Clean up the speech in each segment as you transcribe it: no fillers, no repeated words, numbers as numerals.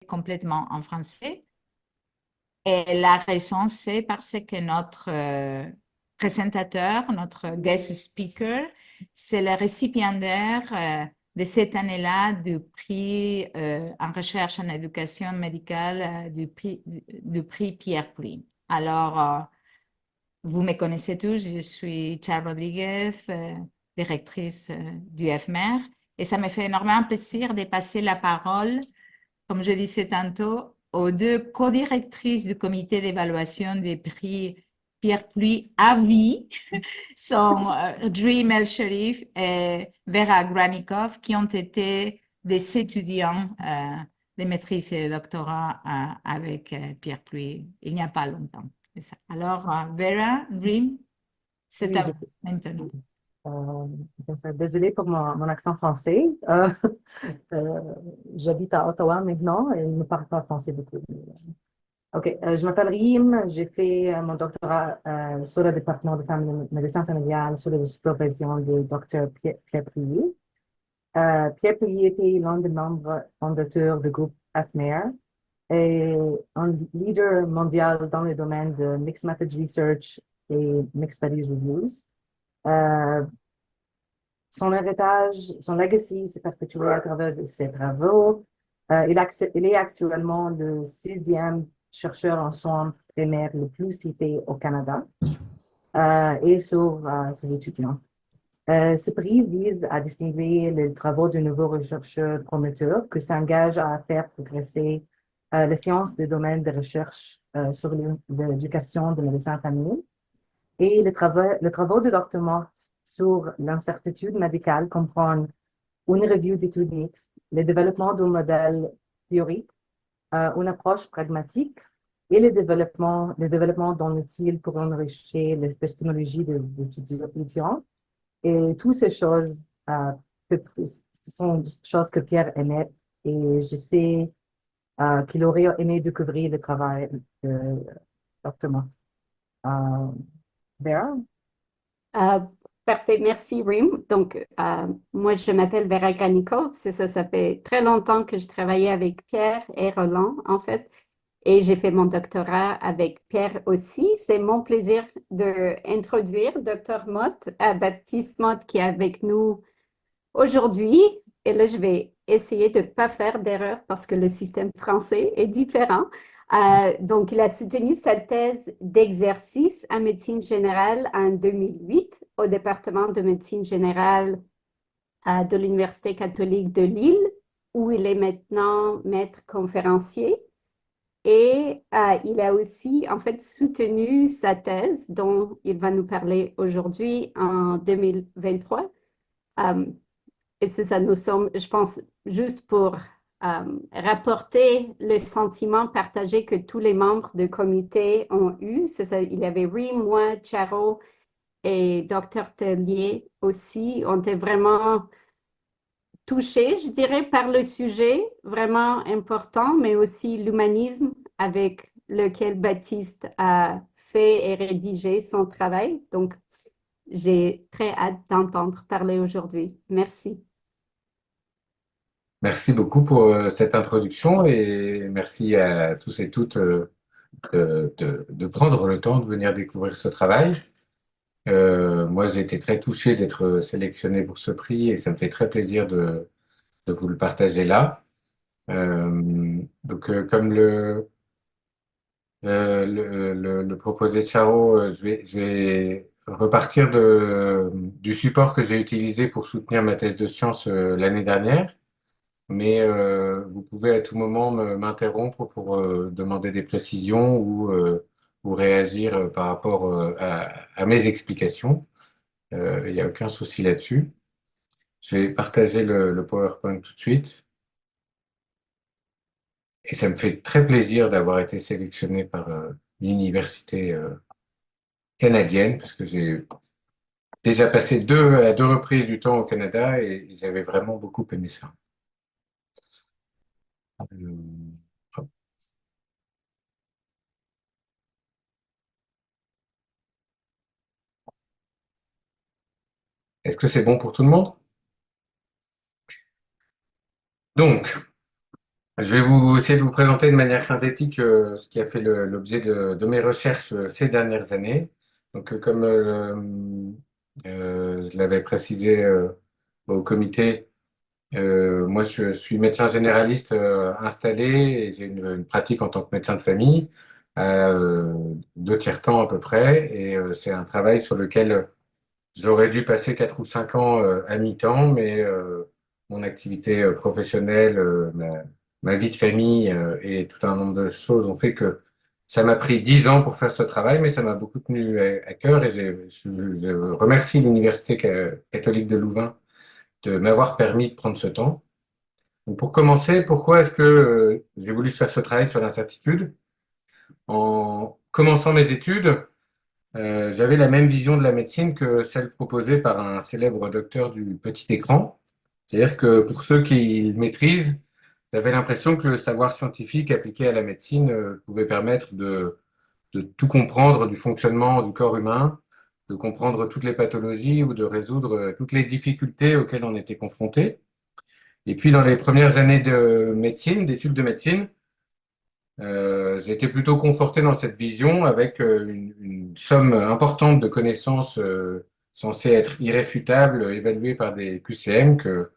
complètement en français. Et la raison, c'est parce que notre présentateur, notre guest speaker, c'est le récipiendaire de cette année-là du prix en recherche en éducation médicale du prix Pierre Puy. Alors, vous me connaissez tous, je suis Charles Rodriguez, directrice du FMR, et ça me fait énormément plaisir de passer la parole, comme je disais tantôt, aux deux co-directrices du comité d'évaluation des prix Pierre Puy à vie, sont Dream El Sherif et Vera Granikov, qui ont été des étudiants de maîtrise et de doctorat avec Pierre Puy il n'y a pas longtemps. Alors, Vera, Dream, c'est Oui, à vous maintenant. désolée pour mon accent français. Euh, J'habite à Ottawa maintenant et je ne parle pas français beaucoup. OK, je m'appelle Rim, j'ai fait mon doctorat sur le département de médecine familiale sous la supervision du docteur Pierre Pouilly. Pierre Pouilly était l'un des membres fondateurs du groupe AFMER et un leader mondial dans le domaine de Mixed Methods Research et Mixed Studies Reviews. Euh, Son héritage, son legacy s'est perpétué à travers de ses travaux. Il est actuellement le sixième chercheur en soins primaires le plus cité au Canada et sur ses étudiants. Ce prix vise à distinguer les travaux de nouveaux chercheurs prometteurs qui s'engagent à faire progresser les sciences des domaines de recherche sur l'éducation de médecins famille et les travaux de Dr. Mort sur l'incertitude médicale comprennent une revue d'études mixtes, le développement d'un modèle théorique, une approche pragmatique et le développement d'un outil pour enrichir l'épistémologie des étudiants. Et toutes ces choses, ce sont des choses que Pierre aimait et je sais qu'il aurait aimé découvrir le travail de Dr. Mott. Euh, Vera? Euh, Parfait, merci Rim. Donc, moi, je m'appelle Vera Granikov. C'est ça, ça fait très longtemps que je travaillais avec Pierre et Roland, en fait, et j'ai fait mon doctorat avec Pierre aussi. C'est mon plaisir d'introduire Dr. Mott, Baptiste Mott, qui est avec nous aujourd'hui. Et là, je vais essayer de ne pas faire d'erreur parce que le système français est différent. Donc, il a soutenu sa thèse d'exercice en médecine générale en 2008 au département de médecine générale de l'Université catholique de Lille, où il est maintenant maître conférencier. Et il a aussi, en fait, soutenu sa thèse dont il va nous parler aujourd'hui en 2023. Euh, et c'est ça, nous sommes, je pense, juste pour rapporter le sentiment partagé que tous les membres du comité ont eu. C'est ça, il y avait Rim, moi, Charo et Dr. Tellier aussi, ont été vraiment touchés, je dirais, par le sujet vraiment important, mais aussi l'humanisme avec lequel Baptiste a fait et rédigé son travail. Donc, j'ai très hâte d'entendre parler aujourd'hui. Merci. Merci beaucoup pour cette introduction et merci à tous et toutes de prendre le temps de venir découvrir ce travail. Moi, j'ai été très touché d'être sélectionné pour ce prix et ça me fait très plaisir de vous le partager là. Comme le proposait Charo, je vais repartir du support que j'ai utilisé pour soutenir ma thèse de science l'année dernière. Mais vous pouvez à tout moment m'interrompre pour demander des précisions ou réagir par rapport à mes explications. Il n'y a aucun souci là-dessus. Je vais partager le PowerPoint tout de suite. Et ça me fait très plaisir d'avoir été sélectionné par l'université canadienne, parce que j'ai déjà passé à deux reprises du temps au Canada et j'avais vraiment beaucoup aimé ça. Hop. Est-ce que c'est bon pour tout le monde? Donc, Je vais vous essayer de vous présenter de manière synthétique ce qui a fait l'objet de mes recherches ces dernières années. Donc, comme je l'avais précisé au comité, moi, je suis médecin généraliste installé et j'ai une pratique en tant que médecin de famille à 2 tiers-temps à peu près. Et c'est un travail sur lequel j'aurais dû passer 4 ou 5 ans à mi-temps, mais mon activité professionnelle, ma vie de famille et tout un nombre de choses ont fait que ça m'a pris 10 ans pour faire ce travail, mais ça m'a beaucoup tenu à cœur et je remercie l'Université catholique de Louvain de m'avoir permis de prendre ce temps. Donc pour commencer, pourquoi est-ce que j'ai voulu faire ce travail sur l'incertitude? En commençant mes études, j'avais la même vision de la médecine que celle proposée par un célèbre docteur du petit écran. C'est-à-dire que pour ceux qui le maîtrisent, j'avais l'impression que le savoir scientifique appliqué à la médecine pouvait permettre de tout comprendre du fonctionnement du corps humain, de comprendre toutes les pathologies ou de résoudre toutes les difficultés auxquelles on était confronté. Et puis dans les premières années de médecine, d'études de médecine, j'ai été plutôt conforté dans cette vision avec une somme importante de connaissances censées être irréfutables, évaluées par des QCM que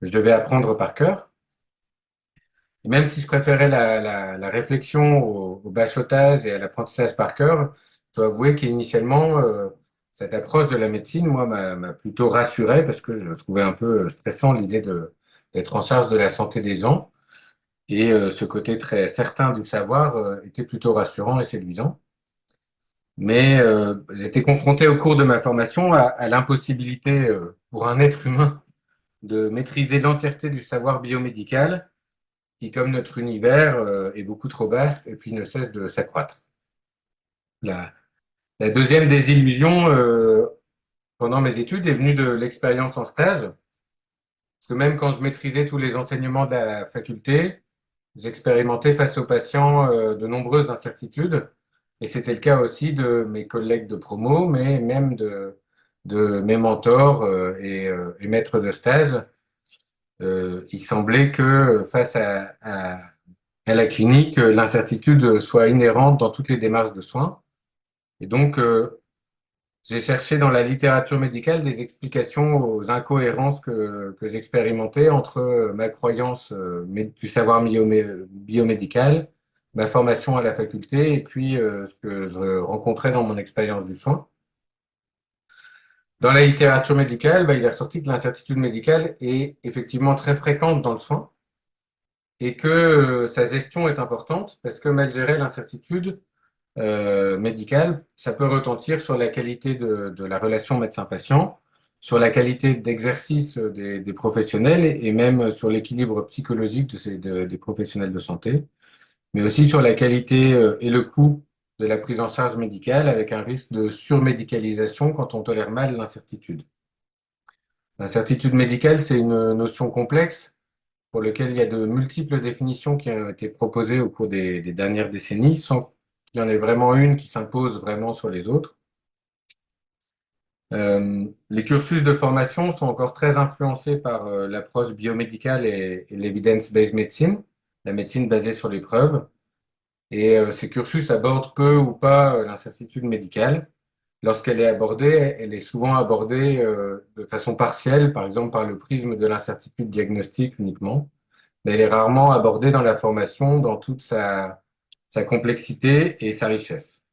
je devais apprendre par cœur. Et même si je préférais la réflexion au bachotage et à l'apprentissage par cœur, je dois avouer qu'initialement, cette approche de la médecine, moi, m'a plutôt rassuré parce que je trouvais un peu stressant l'idée d'être en charge de la santé des gens. Et ce côté très certain du savoir était plutôt rassurant et séduisant. Mais j'étais confronté au cours de ma formation à l'impossibilité pour un être humain de maîtriser l'entièreté du savoir biomédical, qui, comme notre univers, est beaucoup trop vaste et puis ne cesse de s'accroître. La, la deuxième désillusion pendant mes études est venue de l'expérience en stage, parce que même quand je maîtrisais tous les enseignements de la faculté, j'expérimentais face aux patients de nombreuses incertitudes, et c'était le cas aussi de mes collègues de promo, mais même de mes mentors et maîtres de stage. Il semblait que face à la clinique, l'incertitude soit inhérente dans toutes les démarches de soins. Et donc, j'ai cherché dans la littérature médicale des explications aux incohérences que j'expérimentais entre ma croyance du savoir biomédical, ma formation à la faculté et puis ce que je rencontrais dans mon expérience du soin. Dans la littérature médicale, il est ressorti que l'incertitude médicale est effectivement très fréquente dans le soin et que sa gestion est importante parce que mal gérer l'incertitude médicale, ça peut retentir sur la qualité de la relation médecin-patient, sur la qualité d'exercice des professionnels et même sur l'équilibre psychologique des professionnels de santé, mais aussi sur la qualité et le coût de la prise en charge médicale avec un risque de surmédicalisation quand on tolère mal l'incertitude. L'incertitude médicale, c'est une notion complexe pour laquelle il y a de multiples définitions qui ont été proposées au cours des dernières décennies sans qu'il y en ait vraiment une qui s'impose vraiment sur les autres. Les cursus de formation sont encore très influencés par l'approche biomédicale et l'evidence-based medicine, la médecine basée sur les preuves. Et ces cursus abordent peu ou pas l'incertitude médicale. Lorsqu'elle est abordée, elle est souvent abordée de façon partielle, par exemple par le prisme de l'incertitude diagnostique uniquement, mais elle est rarement abordée dans la formation dans toute sa complexité et sa richesse.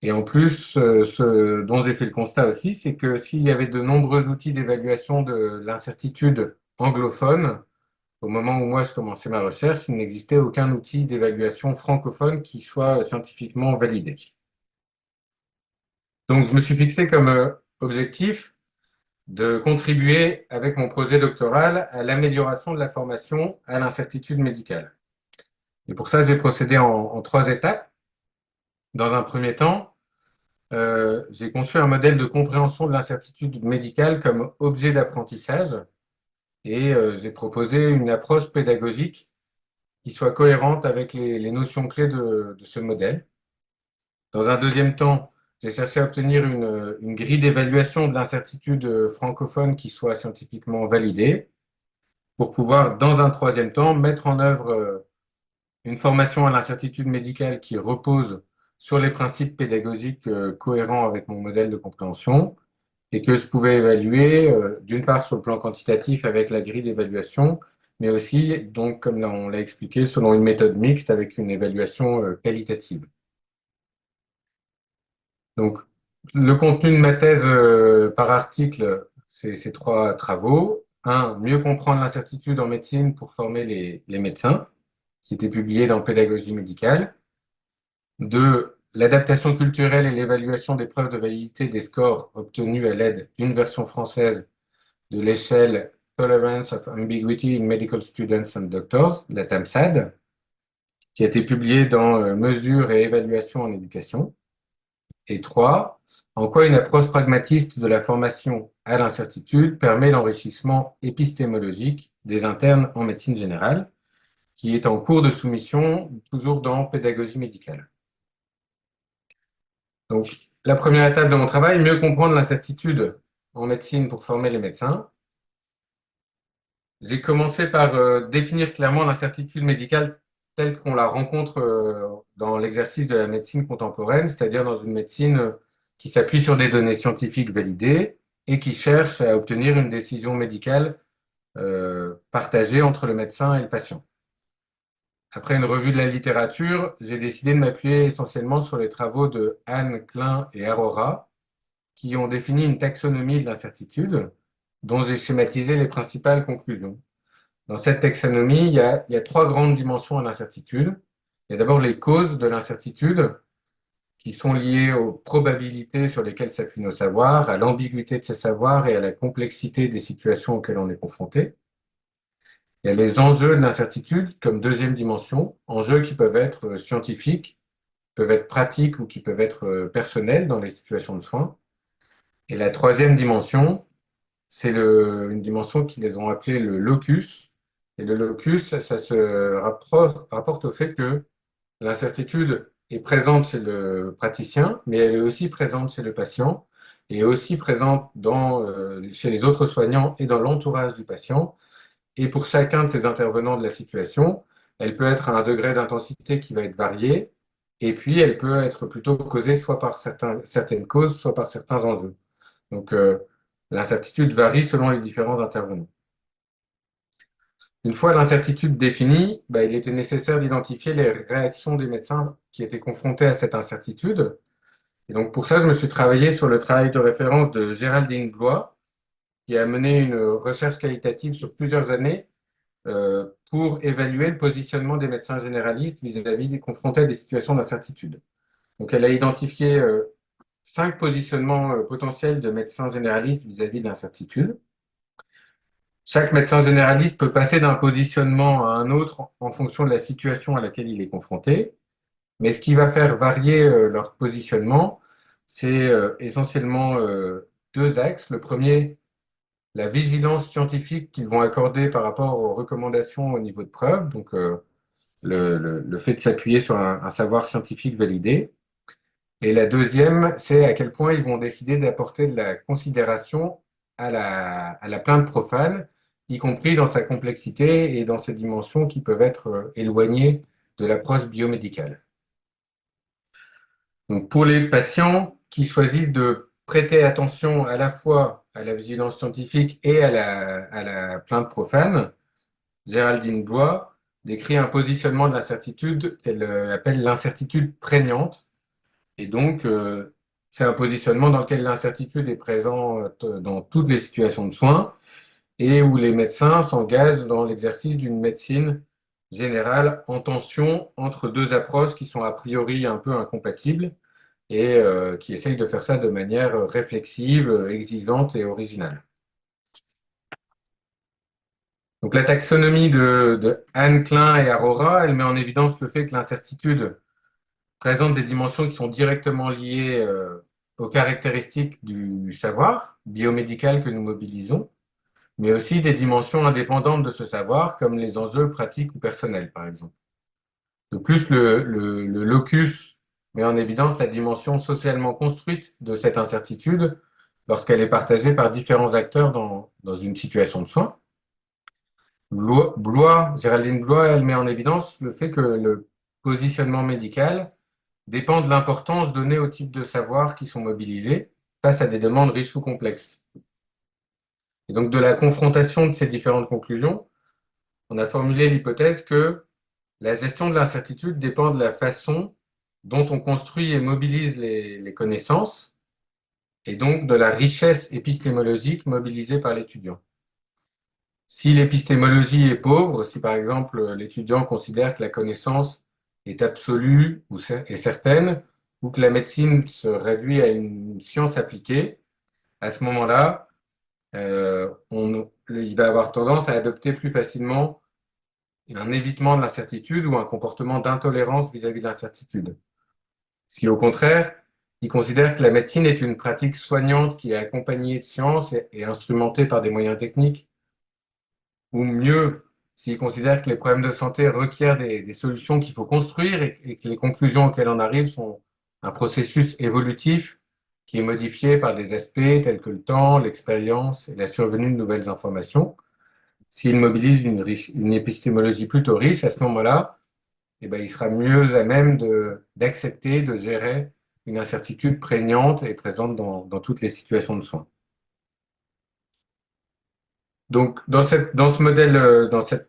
Et en plus, ce dont j'ai fait le constat aussi, c'est que s'il y avait de nombreux outils d'évaluation de l'incertitude anglophone, au moment où moi je commençais ma recherche, il n'existait aucun outil d'évaluation francophone qui soit scientifiquement validé. Donc je me suis fixé comme objectif de contribuer avec mon projet doctoral à l'amélioration de la formation à l'incertitude médicale. Et pour ça, j'ai procédé en 3 étapes. Dans un premier temps, j'ai conçu un modèle de compréhension de l'incertitude médicale comme objet d'apprentissage et j'ai proposé une approche pédagogique qui soit cohérente avec les notions clés de ce modèle. Dans un deuxième temps, j'ai cherché à obtenir une grille d'évaluation de l'incertitude francophone qui soit scientifiquement validée pour pouvoir, dans un troisième temps, mettre en œuvre une formation à l'incertitude médicale qui repose sur les principes pédagogiques cohérents avec mon modèle de compréhension et que je pouvais évaluer d'une part sur le plan quantitatif avec la grille d'évaluation, mais aussi, donc, comme on l'a expliqué, selon une méthode mixte avec une évaluation qualitative. Donc, le contenu de ma thèse par article, c'est ces trois travaux. Un, mieux comprendre l'incertitude en médecine pour former les médecins, qui était publié dans Pédagogie médicale. Deux, l'adaptation culturelle et l'évaluation des preuves de validité des scores obtenus à l'aide d'une version française de l'échelle Tolerance of Ambiguity in Medical Students and Doctors, la TAMSAD, qui a été publiée dans Mesures et évaluation en éducation. Et trois, en quoi une approche pragmatiste de la formation à l'incertitude permet l'enrichissement épistémologique des internes en médecine générale, qui est en cours de soumission, toujours dans Pédagogie médicale. Donc, la première étape de mon travail, mieux comprendre l'incertitude en médecine pour former les médecins. J'ai commencé par définir clairement l'incertitude médicale telle qu'on la rencontre dans l'exercice de la médecine contemporaine, c'est-à-dire dans une médecine qui s'appuie sur des données scientifiques validées et qui cherche à obtenir une décision médicale partagée entre le médecin et le patient. Après une revue de la littérature, j'ai décidé de m'appuyer essentiellement sur les travaux de Anne Klein et Arora, qui ont défini une taxonomie de l'incertitude, dont j'ai schématisé les principales conclusions. Dans cette taxonomie, il y a trois grandes dimensions à l'incertitude. Il y a d'abord les causes de l'incertitude, qui sont liées aux probabilités sur lesquelles s'appuient nos savoirs, à l'ambiguïté de ces savoirs et à la complexité des situations auxquelles on est confronté. Il y a les enjeux de l'incertitude comme deuxième dimension, enjeux qui peuvent être scientifiques, peuvent être pratiques ou qui peuvent être personnels dans les situations de soins. Et la troisième dimension, c'est une dimension qu'ils ont appelée le locus. Et le locus, ça se rapporte au fait que l'incertitude est présente chez le praticien, mais elle est aussi présente chez le patient, et aussi présente chez les autres soignants et dans l'entourage du patient. Et pour chacun de ces intervenants de la situation, elle peut être à un degré d'intensité qui va être varié, et puis elle peut être plutôt causée soit par certaines causes, soit par certains enjeux. Donc, l'incertitude varie selon les différents intervenants. Une fois l'incertitude définie, il était nécessaire d'identifier les réactions des médecins qui étaient confrontés à cette incertitude. Et donc, pour ça, je me suis travaillé sur le travail de référence de Géraldine Blois, qui a mené une recherche qualitative sur plusieurs années pour évaluer le positionnement des médecins généralistes vis-à-vis des confrontés à des situations d'incertitude. Donc, elle a identifié 5 positionnements potentiels de médecins généralistes vis-à-vis de l'incertitude. Chaque médecin généraliste peut passer d'un positionnement à un autre en fonction de la situation à laquelle il est confronté. Mais ce qui va faire varier leur positionnement, c'est essentiellement deux axes. Le premier, la vigilance scientifique qu'ils vont accorder par rapport aux recommandations au niveau de preuve, donc le fait de s'appuyer sur un savoir scientifique validé. Et la deuxième, c'est à quel point ils vont décider d'apporter de la considération à la plainte profane, y compris dans sa complexité et dans ses dimensions qui peuvent être éloignées de l'approche biomédicale. Donc pour les patients qui choisissent de prêter attention à la fois à la vigilance scientifique et à la plainte profane, Géraldine Blois décrit un positionnement de l'incertitude qu'elle appelle l'incertitude prégnante. Et donc, c'est un positionnement dans lequel l'incertitude est présente dans toutes les situations de soins et où les médecins s'engagent dans l'exercice d'une médecine générale en tension entre deux approches qui sont a priori un peu incompatibles et qui essayent de faire ça de manière réflexive, exigeante et originale. Donc la taxonomie de Anne Klein et Arora, elle met en évidence le fait que l'incertitude présente des dimensions qui sont directement liées aux caractéristiques du savoir biomédical que nous mobilisons, mais aussi des dimensions indépendantes de ce savoir, comme les enjeux pratiques ou personnels, par exemple. De plus, le locus met en évidence la dimension socialement construite de cette incertitude lorsqu'elle est partagée par différents acteurs dans une situation de soins. Géraldine Blois, elle met en évidence le fait que le positionnement médical dépend de l'importance donnée au type de savoir qui sont mobilisés face à des demandes riches ou complexes. Et donc, de la confrontation de ces différentes conclusions, on a formulé l'hypothèse que la gestion de l'incertitude dépend de la façon dont on construit et mobilise les connaissances et donc de la richesse épistémologique mobilisée par l'étudiant. Si l'épistémologie est pauvre, si par exemple l'étudiant considère que la connaissance est absolue ou est certaine, ou que la médecine se réduit à une science appliquée, à ce moment-là, il va avoir tendance à adopter plus facilement un évitement de l'incertitude ou un comportement d'intolérance vis-à-vis de l'incertitude. Si au contraire, il considère que la médecine est une pratique soignante qui est accompagnée de science et instrumentée par des moyens techniques, ou mieux, s'il considère que les problèmes de santé requièrent des solutions qu'il faut construire et que les conclusions auxquelles on arrive sont un processus évolutif qui est modifié par des aspects tels que le temps, l'expérience et la survenue de nouvelles informations. S'il mobilise une épistémologie plutôt riche, à ce moment-là, eh ben, il sera mieux à même d'accepter, de gérer une incertitude prégnante et présente dans toutes les situations de soins. Donc, dans ce modèle,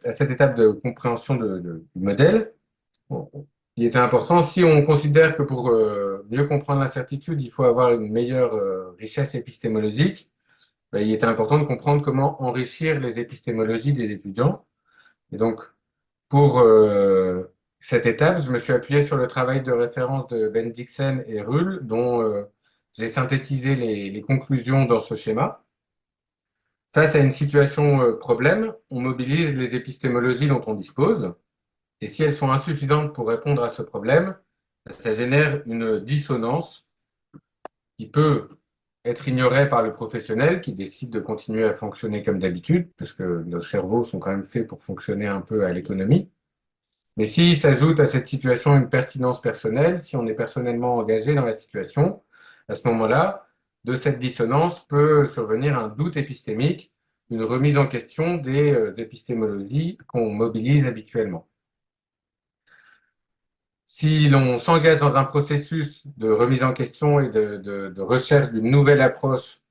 à cette étape de compréhension du modèle, il était important, si on considère que pour mieux comprendre l'incertitude, il faut avoir une meilleure richesse épistémologique, ben, il était important de comprendre comment enrichir les épistémologies des étudiants. Et donc, pour cette étape, je me suis appuyé sur le travail de référence de Bendixen et Ruhl, dont j'ai synthétisé les conclusions dans ce schéma. Face à une situation problème, on mobilise les épistémologies dont on dispose, et si elles sont insuffisantes pour répondre à ce problème, ça génère une dissonance qui peut être ignorée par le professionnel qui décide de continuer à fonctionner comme d'habitude, parce que nos cerveaux sont quand même faits pour fonctionner un peu à l'économie. Mais s'il s'ajoute à cette situation une pertinence personnelle, si on est personnellement engagé dans la situation, à ce moment-là, de cette dissonance peut survenir un doute épistémique, une remise en question des épistémologies qu'on mobilise habituellement. Si l'on s'engage dans un processus de remise en question et de recherche d'une nouvelle approche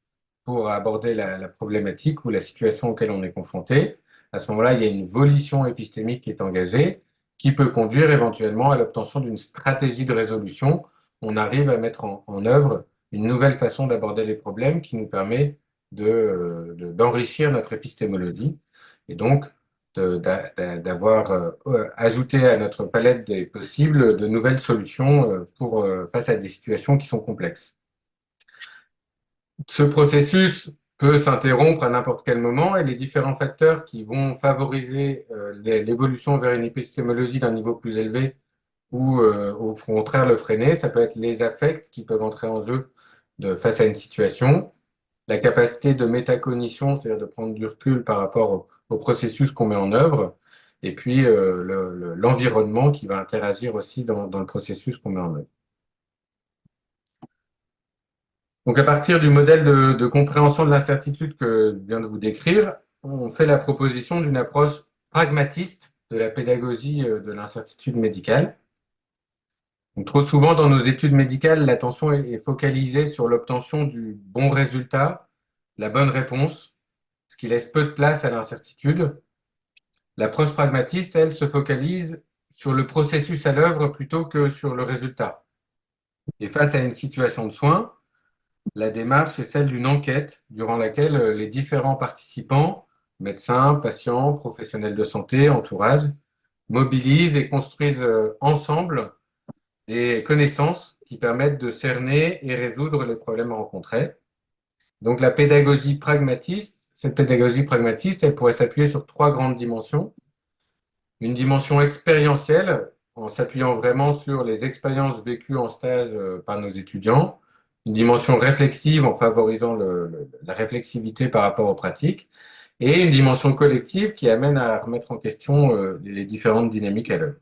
pour aborder la problématique ou la situation auquel on est confronté, à ce moment-là, il y a une volition épistémique qui est engagée, qui peut conduire éventuellement à l'obtention d'une stratégie de résolution. On arrive à mettre en œuvre une nouvelle façon d'aborder les problèmes qui nous permet d'enrichir notre épistémologie et donc d'avoir ajouté à notre palette des possibles de nouvelles solutions face à des situations qui sont complexes. Ce processus peut s'interrompre à n'importe quel moment et les différents facteurs qui vont favoriser l'évolution vers une épistémologie d'un niveau plus élevé ou au contraire le freiner, ça peut être les affects qui peuvent entrer en jeu face à une situation, la capacité de métacognition, c'est-à-dire de prendre du recul par rapport au processus qu'on met en œuvre, et puis l'environnement qui va interagir aussi dans le processus qu'on met en œuvre. Donc, à partir du modèle de compréhension de l'incertitude que je viens de vous décrire, on fait la proposition d'une approche pragmatiste de la pédagogie de l'incertitude médicale. Donc, trop souvent, dans nos études médicales, l'attention est focalisée sur l'obtention du bon résultat, la bonne réponse, ce qui laisse peu de place à l'incertitude. L'approche pragmatiste, elle, se focalise sur le processus à l'œuvre plutôt que sur le résultat. Et face à une situation de soin, la démarche est celle d'une enquête durant laquelle les différents participants, médecins, patients, professionnels de santé, entourage, mobilisent et construisent ensemble des connaissances qui permettent de cerner et résoudre les problèmes rencontrés. Donc la pédagogie pragmatiste, cette pédagogie pragmatiste, elle pourrait s'appuyer sur trois grandes dimensions. Une dimension expérientielle, en s'appuyant vraiment sur les expériences vécues en stage par nos étudiants. Une dimension réflexive en favorisant la réflexivité par rapport aux pratiques. Et une dimension collective qui amène à remettre en question les différentes dynamiques à l'œuvre.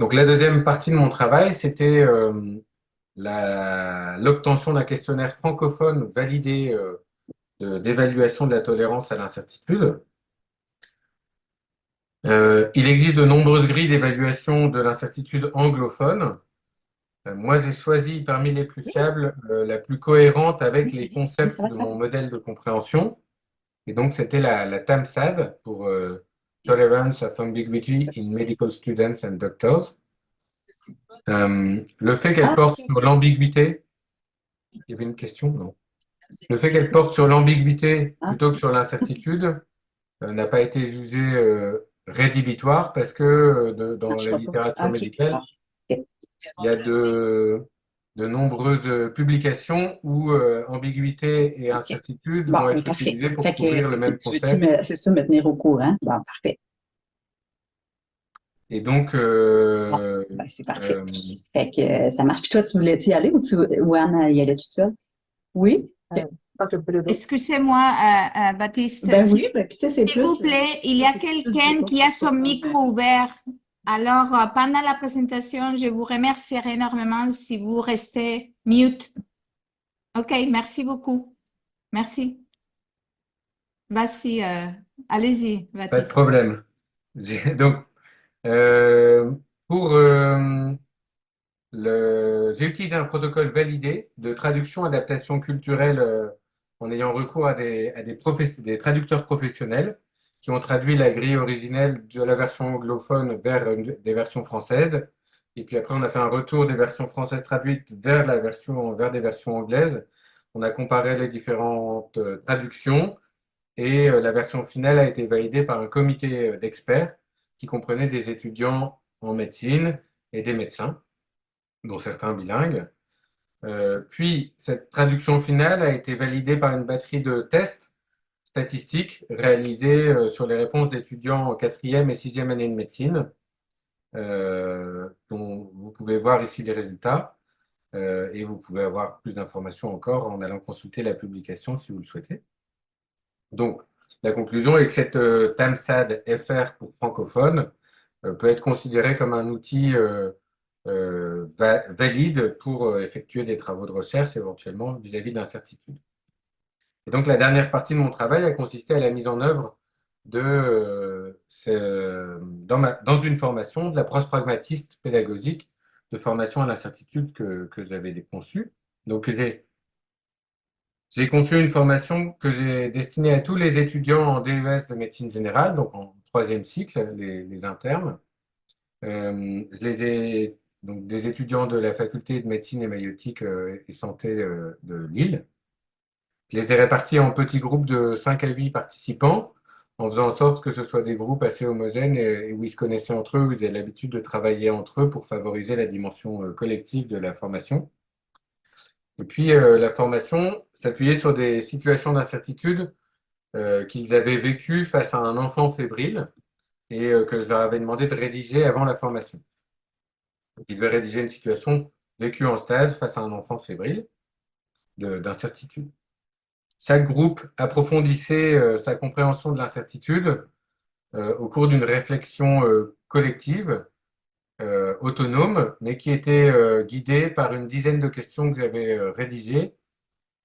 Donc la deuxième partie de mon travail, c'était l'obtention d'un questionnaire francophone validé d'évaluation de la tolérance à l'incertitude. Il existe de nombreuses grilles d'évaluation de l'incertitude anglophone. Moi, j'ai choisi parmi les plus fiables la plus cohérente avec les concepts de mon modèle de compréhension. Et donc, c'était la TAMSAD pour Tolerance of Ambiguity in Medical Students and Doctors. Le fait qu'elle porte sur l'ambiguïté, il y avait une question, non? Le fait qu'elle porte sur l'ambiguïté plutôt que sur l'incertitude n'a pas été jugé rédhibitoire parce que dans la littérature médicale, il y a de nombreuses publications où ambiguïté et incertitude vont être utilisées pour couvrir le même concept. C'est ça, me tenir au courant? Bon, parfait. Et donc, C'est parfait. Fait que ça marche. Puis toi, tu voulais-tu y aller ou Anne y allait toute seule? Oui? Dr. Peludo. Excusez-moi, Baptiste. Ben oui, ben, puis tu sais, c'est S'il vous plaît, il y a quelqu'un qui a son micro ouvert. Alors, pendant la présentation, je vous remercierai énormément si vous restez mute. OK, merci beaucoup. Merci. Vas-y, allez-y, pas de Baptiste. problème. Donc, pour j'ai utilisé un protocole validé de traduction adaptation culturelle en ayant recours à des traducteurs professionnels qui ont traduit la grille originelle de la version anglophone vers des versions françaises. Et puis après, on a fait un retour des versions françaises traduites vers des versions anglaises. On a comparé les différentes traductions et la version finale a été validée par un comité d'experts qui comprenait des étudiants en médecine et des médecins, dont certains bilingues. Puis, cette traduction finale a été validée par une batterie de tests statistiques réalisés sur les réponses d'étudiants en quatrième et sixième année de médecine, dont vous pouvez voir ici les résultats. Et vous pouvez avoir plus d'informations encore en allant consulter la publication si vous le souhaitez. Donc, la conclusion est que cette TAMSAD FR pour francophone peut être considérée comme un outil valide pour effectuer des travaux de recherche éventuellement vis-à-vis d'incertitudes. Et donc la dernière partie de mon travail a consisté à la mise en œuvre dans une formation de l'approche pragmatiste pédagogique de formation à l'incertitude que j'avais conçue. Donc j'ai conçu une formation que j'ai destinée à tous les étudiants en DES de médecine générale, donc en troisième cycle, les internes. Je les ai donc des étudiants de la faculté de médecine et maïeutique et santé de Lille. Je les ai répartis en petits groupes de 5 à 8 participants, en faisant en sorte que ce soit des groupes assez homogènes et où ils se connaissaient entre eux, où ils avaient l'habitude de travailler entre eux pour favoriser la dimension collective de la formation. Et puis la formation s'appuyait sur des situations d'incertitude qu'ils avaient vécues face à un enfant fébrile et que je leur avais demandé de rédiger avant la formation. Donc, ils devaient rédiger une situation vécue en stage face à un enfant fébrile d'incertitude. Chaque groupe approfondissait sa compréhension de l'incertitude au cours d'une réflexion collective, autonome, mais qui était guidée par une dizaine de questions que j'avais rédigées.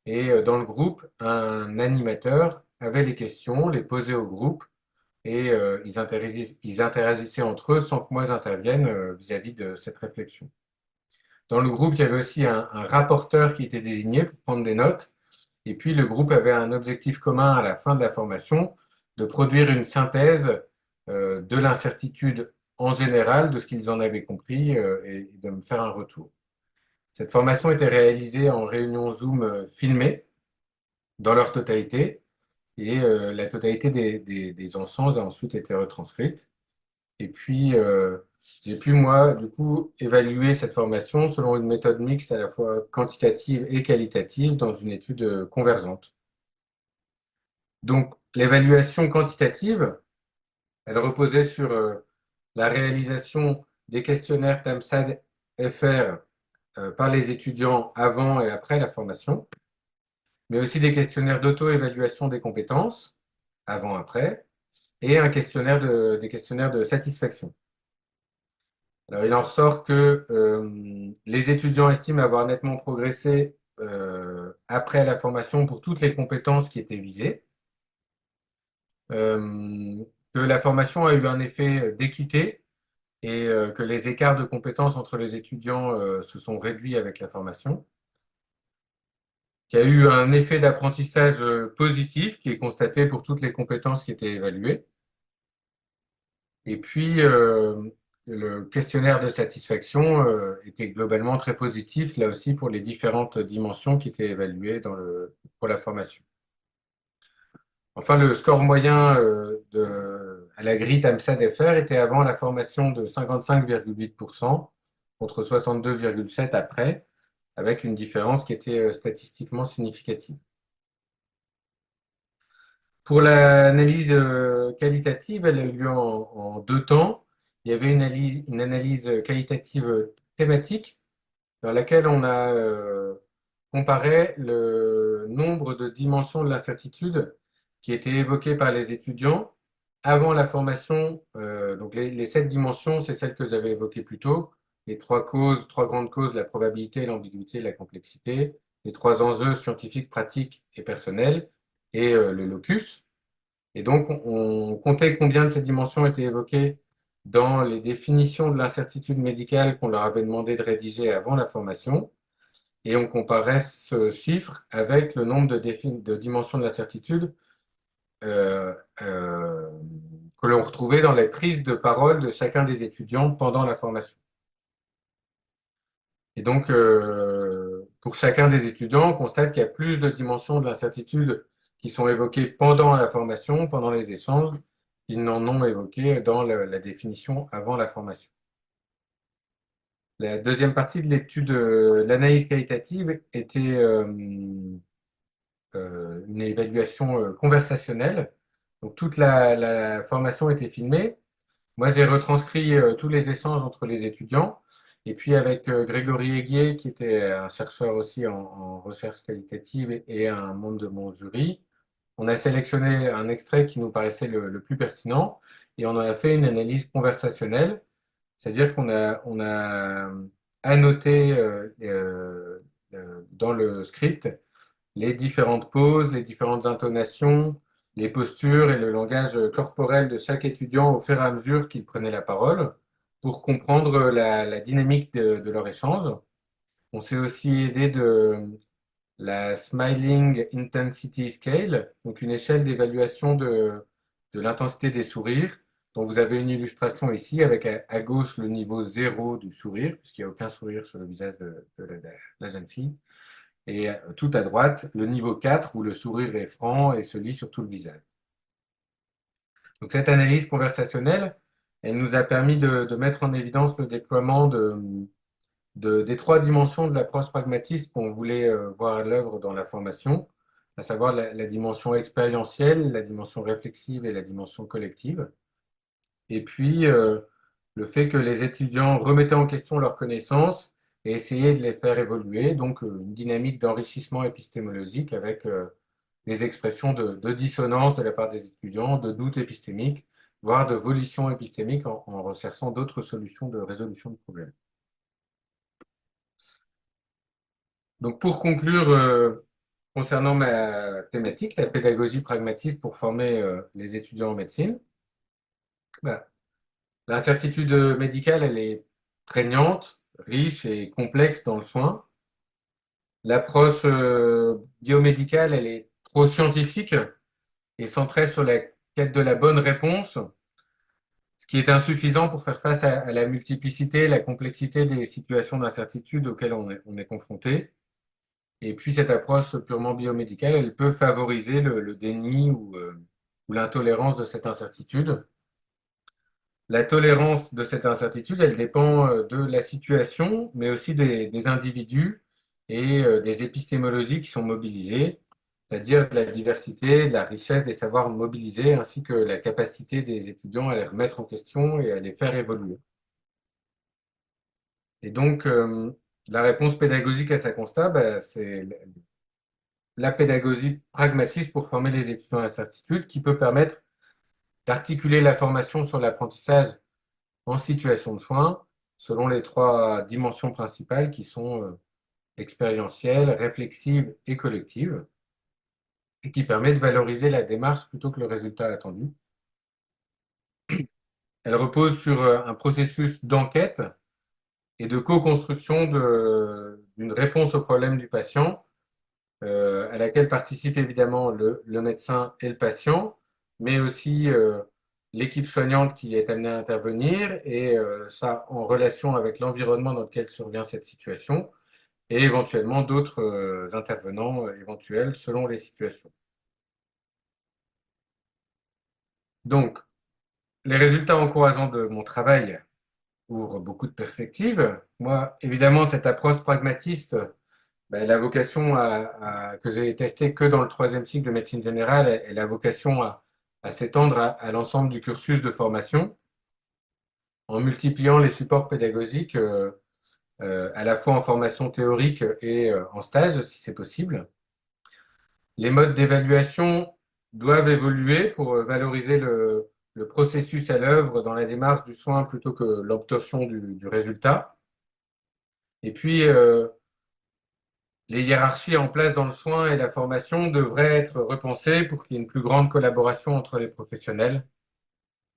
Et dans le groupe, un animateur avait les questions, les posait au groupe, et ils interagissaient entre eux sans que moi j'intervienne vis-à-vis de cette réflexion. Dans le groupe, il y avait aussi un rapporteur qui était désigné pour prendre des notes. Et puis, le groupe avait un objectif commun à la fin de la formation, de produire une synthèse de l'incertitude en général, de ce qu'ils en avaient compris, et de me faire un retour. Cette formation était réalisée en réunion Zoom filmée, dans leur totalité, et la totalité des échanges a ensuite été retranscrite. Et puis, j'ai pu, moi, du coup, évaluer cette formation selon une méthode mixte à la fois quantitative et qualitative dans une étude convergente. Donc, l'évaluation quantitative, elle reposait sur la réalisation des questionnaires TAMSAD FR par les étudiants avant et après la formation, mais aussi des questionnaires d'auto-évaluation des compétences, avant-après, et des questionnaires de satisfaction. Alors, il en ressort que les étudiants estiment avoir nettement progressé après la formation pour toutes les compétences qui étaient visées, que la formation a eu un effet d'équité et que les écarts de compétences entre les étudiants se sont réduits avec la formation, qu'il y a eu un effet d'apprentissage positif qui est constaté pour toutes les compétences qui étaient évaluées. Et puis, le questionnaire de satisfaction était globalement très positif, là aussi, pour les différentes dimensions qui étaient évaluées pour la formation. Enfin, le score moyen à la grille TAMSAT-FR était avant la formation de 55,8% contre 62,7% après, avec une différence qui était statistiquement significative. Pour l'analyse qualitative, elle a eu lieu en 2 temps. Il y avait une analyse qualitative thématique dans laquelle on a comparé le nombre de dimensions de l'incertitude qui étaient évoquées par les étudiants avant la formation. Donc les 7 dimensions, c'est celles que j'avais évoquées plus tôt. Les 3 grandes causes, la probabilité, l'ambiguïté, la complexité. Les 3 enjeux scientifiques, pratiques et personnels et le locus. Et donc, on comptait combien de ces dimensions étaient évoquées dans les définitions de l'incertitude médicale qu'on leur avait demandé de rédiger avant la formation. Et on comparait ce chiffre avec le nombre de dimensions de l'incertitude euh, euh, que l'on retrouvait dans les prises de parole de chacun des étudiants pendant la formation. Et donc, pour chacun des étudiants, on constate qu'il y a plus de dimensions de l'incertitude qui sont évoquées pendant la formation, pendant les échanges, qu'ils n'en ont évoqué dans la définition avant la formation. La deuxième partie de l'étude, l'analyse qualitative, était une évaluation conversationnelle. Donc, toute la formation était filmée. Moi, j'ai retranscrit tous les échanges entre les étudiants. Et puis avec Grégory Aiguier, qui était un chercheur aussi en recherche qualitative et un membre de mon jury, on a sélectionné un extrait qui nous paraissait le plus pertinent et on en a fait une analyse conversationnelle, c'est-à-dire qu'on a annoté dans le script les différentes pauses, les différentes intonations, les postures et le langage corporel de chaque étudiant au fur et à mesure qu'il prenait la parole pour comprendre la dynamique de leur échange. On s'est aussi aidé de la Smiling Intensity Scale, donc une échelle d'évaluation de l'intensité des sourires, dont vous avez une illustration ici avec à gauche le niveau 0 du sourire, puisqu'il n'y a aucun sourire sur le visage de la jeune fille. Et tout à droite, le niveau 4 où le sourire est franc et se lit sur tout le visage. Donc cette analyse conversationnelle, elle nous a permis de mettre en évidence le déploiement des 3 dimensions de l'approche pragmatiste qu'on voulait voir à l'œuvre dans la formation, à savoir la dimension expérientielle, la dimension réflexive et la dimension collective. Et puis, le fait que les étudiants remettaient en question leurs connaissances et essayaient de les faire évoluer, donc une dynamique d'enrichissement épistémologique avec des expressions de dissonance de la part des étudiants, de doute épistémique, voire de volition épistémique en recherchant d'autres solutions de résolution de problèmes. Donc pour conclure, concernant ma thématique, la pédagogie pragmatiste pour former les étudiants en médecine, bah, l'incertitude médicale, elle est prégnante, riche et complexe dans le soin. L'approche biomédicale, elle est trop scientifique et centrée sur la quête de la bonne réponse, ce qui est insuffisant pour faire face à la multiplicité, la complexité des situations d'incertitude auxquelles on est confronté. Et puis cette approche purement biomédicale, elle peut favoriser le déni ou l'intolérance de cette incertitude. La tolérance de cette incertitude, elle dépend de la situation, mais aussi des individus et des épistémologies qui sont mobilisées, c'est-à-dire de la diversité, de la richesse des savoirs mobilisés, ainsi que la capacité des étudiants à les remettre en question et à les faire évoluer. Et donc, la réponse pédagogique à ce constat, bah, c'est la pédagogie pragmatiste pour former les étudiants à l'incertitude, qui peut permettre d'articuler la formation sur l'apprentissage en situation de soins, selon les 3 dimensions principales qui sont expérientielle, réflexive et collective, et qui permet de valoriser la démarche plutôt que le résultat attendu. Elle repose sur un processus d'enquête et de co-construction d'une réponse au problème du patient, à laquelle participent évidemment le médecin et le patient, mais aussi l'équipe soignante qui est amenée à intervenir, et ça en relation avec l'environnement dans lequel survient cette situation, et éventuellement d'autres intervenants éventuels selon les situations. Donc, les résultats encourageants de mon travail ouvrent beaucoup de perspectives. Moi, évidemment, cette approche pragmatiste, ben, la vocation que j'ai testée que dans le 3e cycle de médecine générale, elle a vocation à s'étendre à l'ensemble du cursus de formation en multipliant les supports pédagogiques à la fois en formation théorique et en stage, si c'est possible. Les modes d'évaluation doivent évoluer pour valoriser le processus à l'œuvre dans la démarche du soin plutôt que l'obtention du résultat. Et puis, les hiérarchies en place dans le soin et la formation devraient être repensées pour qu'il y ait une plus grande collaboration entre les professionnels.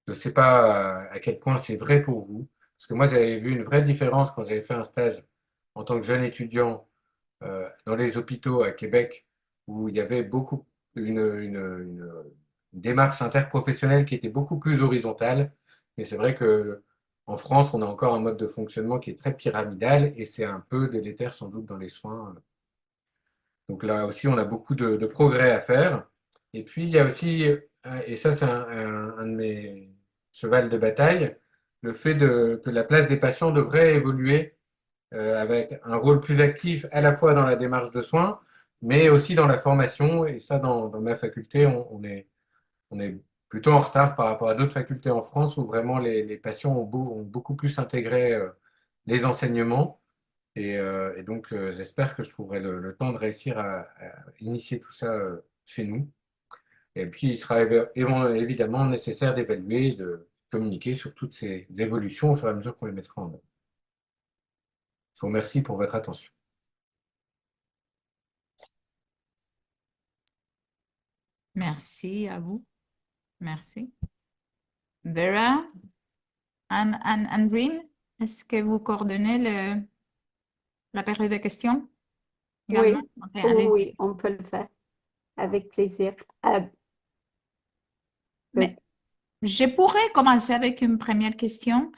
Je ne sais pas à quel point c'est vrai pour vous, parce que moi j'avais vu une vraie différence quand j'avais fait un stage en tant que jeune étudiant dans les hôpitaux à Québec, où il y avait beaucoup une démarche interprofessionnelle qui était beaucoup plus horizontale. Mais c'est vrai que en France, on a encore un mode de fonctionnement qui est très pyramidal et c'est un peu délétère sans doute dans les soins. Donc là aussi, on a beaucoup de progrès à faire. Et puis, il y a aussi, et ça c'est un de mes chevals de bataille, le fait que la place des patients devrait évoluer avec un rôle plus actif à la fois dans la démarche de soins, mais aussi dans la formation. Et ça, dans ma faculté, on est plutôt en retard par rapport à d'autres facultés en France où vraiment les patients ont beaucoup plus intégré les enseignements. Et donc, j'espère que je trouverai le temps de réussir à initier tout ça chez nous. Et puis, il sera évidemment nécessaire d'évaluer et de communiquer sur toutes ces évolutions au fur et à mesure qu'on les mettra en œuvre. Je vous remercie pour votre attention. Merci à vous. Merci. Vera and Rim, est-ce que vous coordonnez la période de questions également? Oui, Ok, allez-y. oui, on peut le faire avec plaisir. Mais je pourrais commencer avec une première question.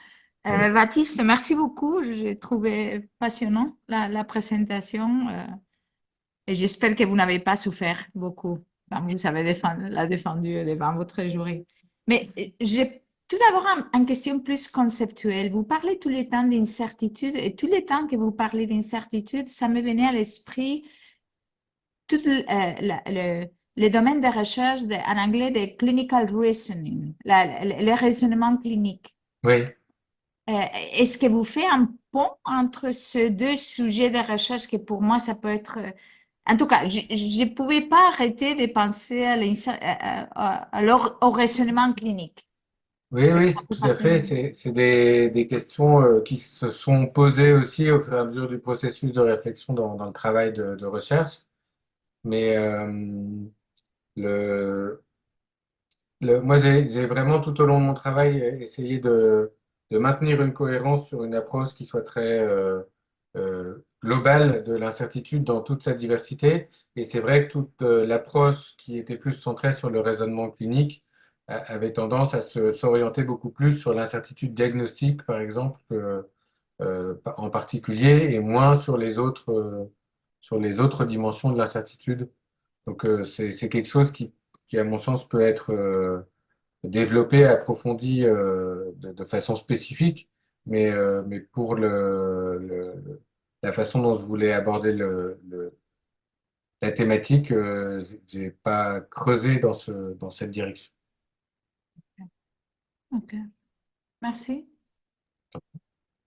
Baptiste, merci beaucoup. J'ai trouvé passionnant la présentation et j'espère que vous n'avez pas souffert beaucoup quand vous avez la défendu devant votre jury. Mais j'ai tout d'abord une question plus conceptuelle. Vous parlez tout le temps d'incertitude et tout le temps que vous parlez d'incertitude, ça me venait à l'esprit tout le domaine de recherche en anglais de clinical reasoning, le raisonnement clinique. Oui. Est-ce que vous faites un pont entre ces deux sujets de recherche que pour moi, ça peut être... En tout cas, je ne pouvais pas arrêter de penser au raisonnement clinique. Oui, oui, tout à fait. C'est des questions qui se sont posées aussi au fur et à mesure du processus de réflexion dans le travail de recherche. Mais le, moi, j'ai vraiment tout au long de mon travail essayé de maintenir une cohérence sur une approche qui soit très globale de l'incertitude dans toute sa diversité. Et c'est vrai que toute l'approche qui était plus centrée sur le raisonnement clinique avait tendance à s'orienter beaucoup plus sur l'incertitude diagnostique, par exemple, en particulier, et moins sur les autres dimensions de l'incertitude. Donc, c'est quelque chose qui, à mon sens, peut être développé, approfondi de façon spécifique, mais pour la façon dont je voulais aborder la thématique, j'ai pas creusé dans cette direction. OK. Merci.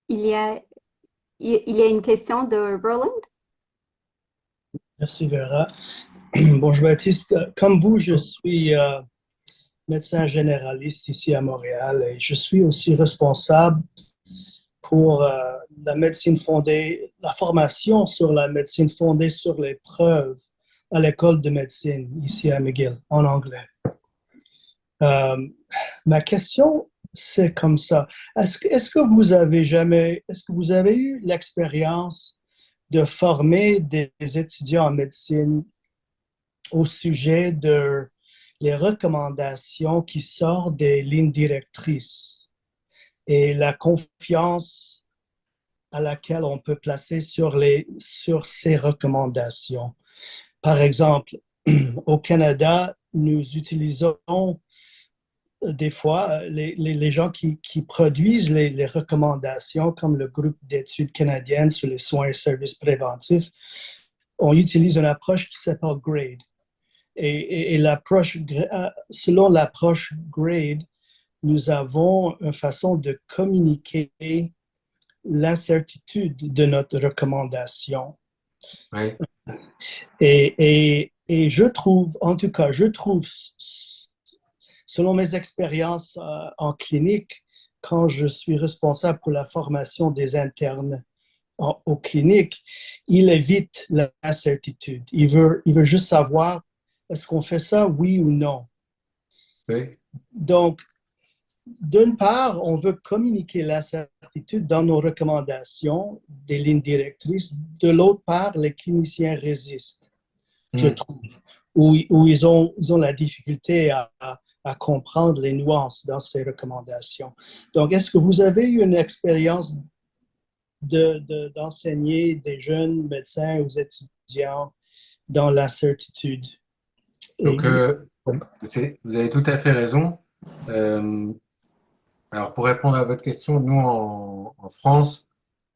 Il y a une question de Roland. Merci Vera. Bonjour Baptiste. Comme vous, je suis médecin généraliste ici à Montréal et je suis aussi responsable pour la médecine fondée, la formation sur la médecine fondée sur les preuves à l'école de médecine ici à McGill, en anglais. Ma question, c'est comme ça. Est-ce que vous avez eu l'expérience de former des étudiants en médecine au sujet de les recommandations qui sortent des lignes directrices et la confiance à laquelle on peut placer sur ces recommandations? Par exemple, au Canada, nous utilisons des fois les gens qui produisent les recommandations, comme le groupe d'études canadiennes sur les soins et services préventifs, on utilise une approche qui s'appelle GRADE. Et selon l'approche GRADE, nous avons une façon de communiquer l'incertitude de notre recommandation. Oui. Et je trouve, en tout cas, selon mes expériences en clinique, quand je suis responsable pour la formation des internes aux cliniques, il évite l'incertitude. Il veut juste savoir, est-ce qu'on fait ça, oui ou non? Oui. Donc, d'une part, on veut communiquer l'incertitude dans nos recommandations des lignes directrices. De l'autre part, les cliniciens résistent, je trouve, où ils ont la difficulté à comprendre les nuances dans ces recommandations. Donc, est-ce que vous avez eu une expérience d'enseigner des jeunes médecins aux étudiants dans l'incertitude? Donc, vous avez tout à fait raison. Alors, pour répondre à votre question, nous, en France,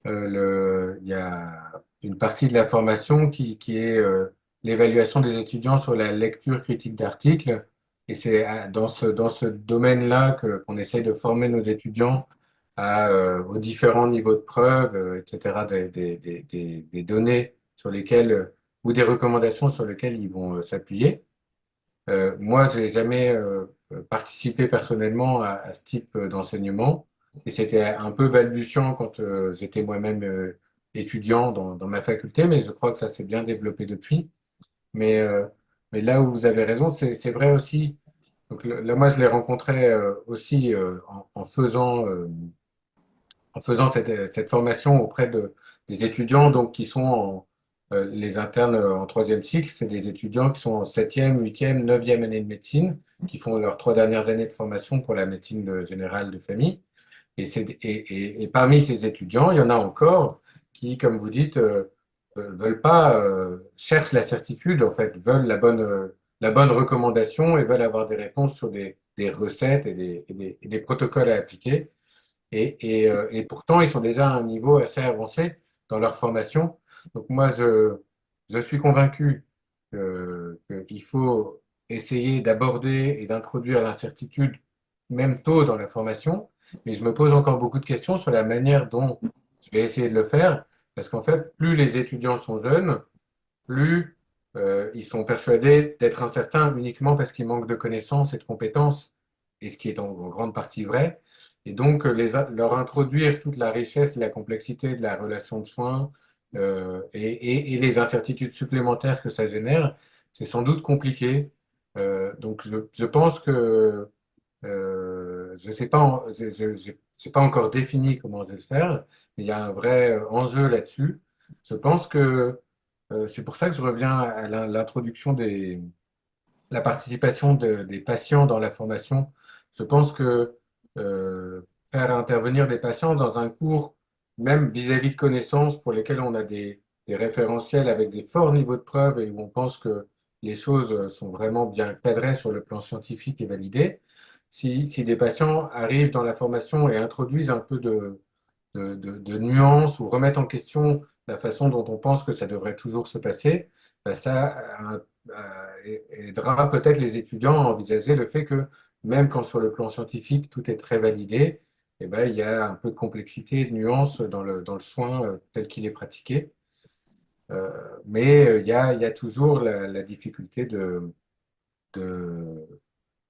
il y a une partie de la formation qui est l'évaluation des étudiants sur la lecture critique d'articles. Et c'est dans ce domaine-là qu'on essaye de former nos étudiants aux différents niveaux de preuve, etc., des données sur lesquelles, ou des recommandations sur lesquelles ils vont s'appuyer. Moi, j'ai jamais participé personnellement à ce type d'enseignement et c'était un peu balbutiant quand j'étais moi-même étudiant dans ma faculté, mais je crois que ça s'est bien développé depuis. Mais, euh, mais là où vous avez raison, c'est vrai aussi. Donc là, moi, je l'ai rencontré aussi en faisant cette formation auprès des étudiants donc, qui sont les internes en troisième cycle, c'est des étudiants qui sont en septième, huitième, neuvième année de médecine, qui font leurs 3 dernières années de formation pour la médecine générale de famille. Et parmi ces étudiants, il y en a encore qui, comme vous dites, veulent pas, cherchent la certitude, en fait, veulent la bonne recommandation et veulent avoir des réponses sur des recettes et des protocoles à appliquer. Et pourtant, ils sont déjà à un niveau assez avancé dans leur formation. Donc moi, je suis convaincu qu'il faut essayer d'aborder et d'introduire l'incertitude même tôt dans la formation, mais je me pose encore beaucoup de questions sur la manière dont je vais essayer de le faire, parce qu'en fait, plus les étudiants sont jeunes, plus ils sont persuadés d'être incertains uniquement parce qu'ils manquent de connaissances et de compétences, et ce qui est en grande partie vrai. Et donc, leur introduire toute la richesse et la complexité de la relation de soins et les incertitudes supplémentaires que ça génère, c'est sans doute compliqué. Donc, je pense que je sais pas, j'ai pas encore défini comment je vais le faire, mais il y a un vrai enjeu là-dessus. Je pense que c'est pour ça que je reviens à l'introduction la participation des patients dans la formation. Je pense que faire intervenir des patients dans un cours, même vis-à-vis de connaissances pour lesquelles on a des référentiels avec des forts niveaux de preuve et où on pense que les choses sont vraiment bien cadrées sur le plan scientifique et validées, si des patients arrivent dans la formation et introduisent un peu de nuances ou remettent en question la façon dont on pense que ça devrait toujours se passer, ben ça aidera peut-être les étudiants à envisager le fait que même quand sur le plan scientifique tout est très validé, eh ben, il y a un peu de complexité et de nuances dans le soin tel qu'il est pratiqué. Mais il y a toujours la difficulté de, de